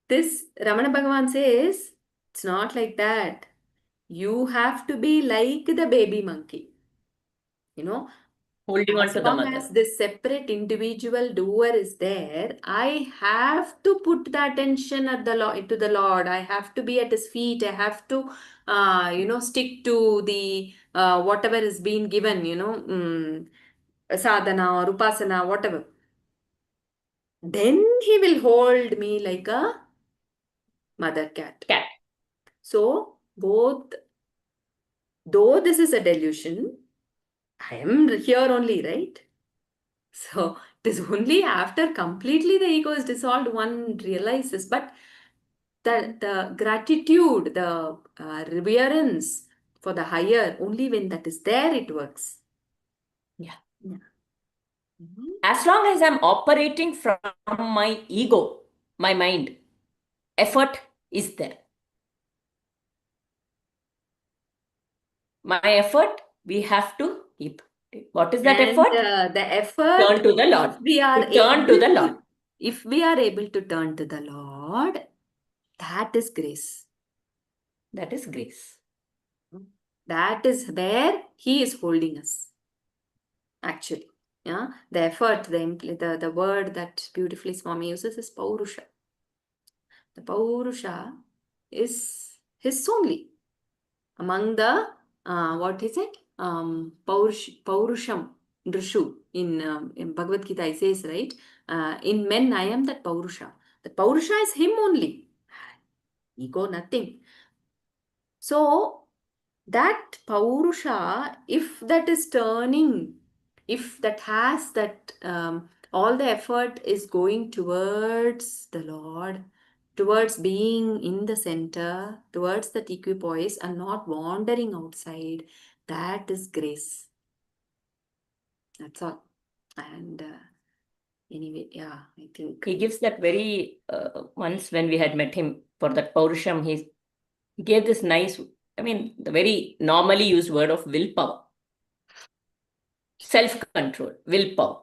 this Ramana Bhagavan says, it's not like that. You have to be like the baby monkey. Holding on As to the long mother. as this separate individual doer is there, I have to put the attention at to the Lord. I have to be at His feet. I have to, stick to the whatever is being given. Sadhana or upasana, whatever. Then He will hold me like a mother cat. So both, though this is a delusion, I am here only, right? So it is only after completely the ego is dissolved one realizes. But the gratitude, the reverence for the higher, only when that is there it works. Yeah. As long as I'm operating from my ego, my mind, effort is there. My effort, we have to keep. What is that effort? The effort. Turn to the Lord. If we are turn to the Lord. If we are able to turn to the Lord, that is grace. That is grace. That is where He is holding us. Actually, the effort, the word that beautifully Swami uses is Paurusha. The Paurusha is His only. Among the, what is it? Paurusham, Drishu. In Bhagavad Gita, it says, right? In men, I am that Paurusha. The Purusha is him only. Ego, nothing. So that Purusha, if that is turning, if that has that, all the effort is going towards the Lord, towards being in the center, towards that equipoise and not wandering outside, that is grace. That's all. And anyway, yeah, I think. He gives that very, once when we had met him for that Paurusham, he gave this nice, I mean, the very normally used word of willpower, self-control, willpower.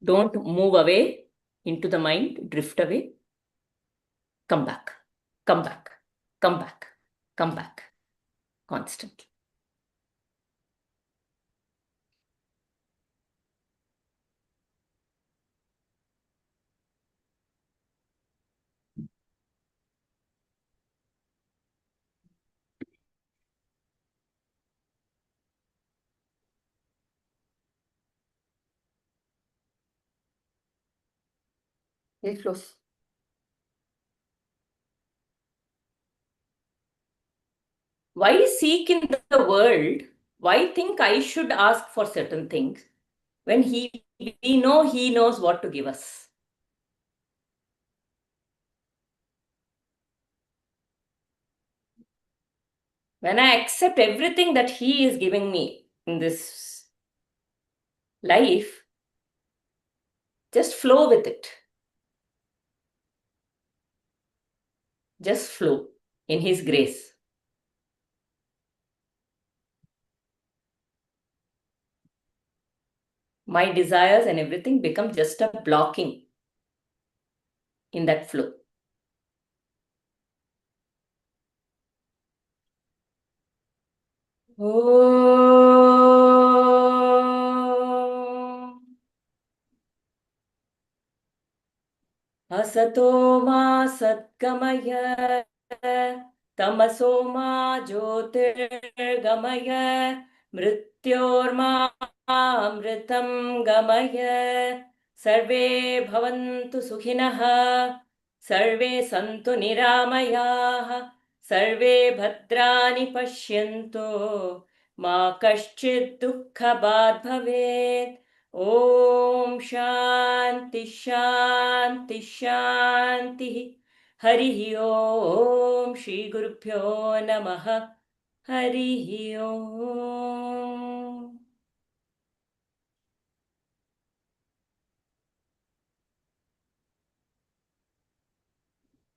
Don't move away into the mind, drift away. Come back, come back, come back, come back, constantly. Very close. Why seek in the world? Why think I should ask for certain things when we know he knows what to give us? When I accept everything that he is giving me in this life, just flow with it. Just flow in his grace. My desires and everything become just a blocking in that flow. Om Asato ma satgamaya tamaso ma jyotirgamaya mrityorma amritam gamaya sarve bhavantu sukhinah sarve santu niramayah sarve bhadrani pashyantu ma kaschid dukkhabad bhavet. Om Shanti Shanti Shanti. Hari Om Shri Guru Pyo Namaha. Hari Om.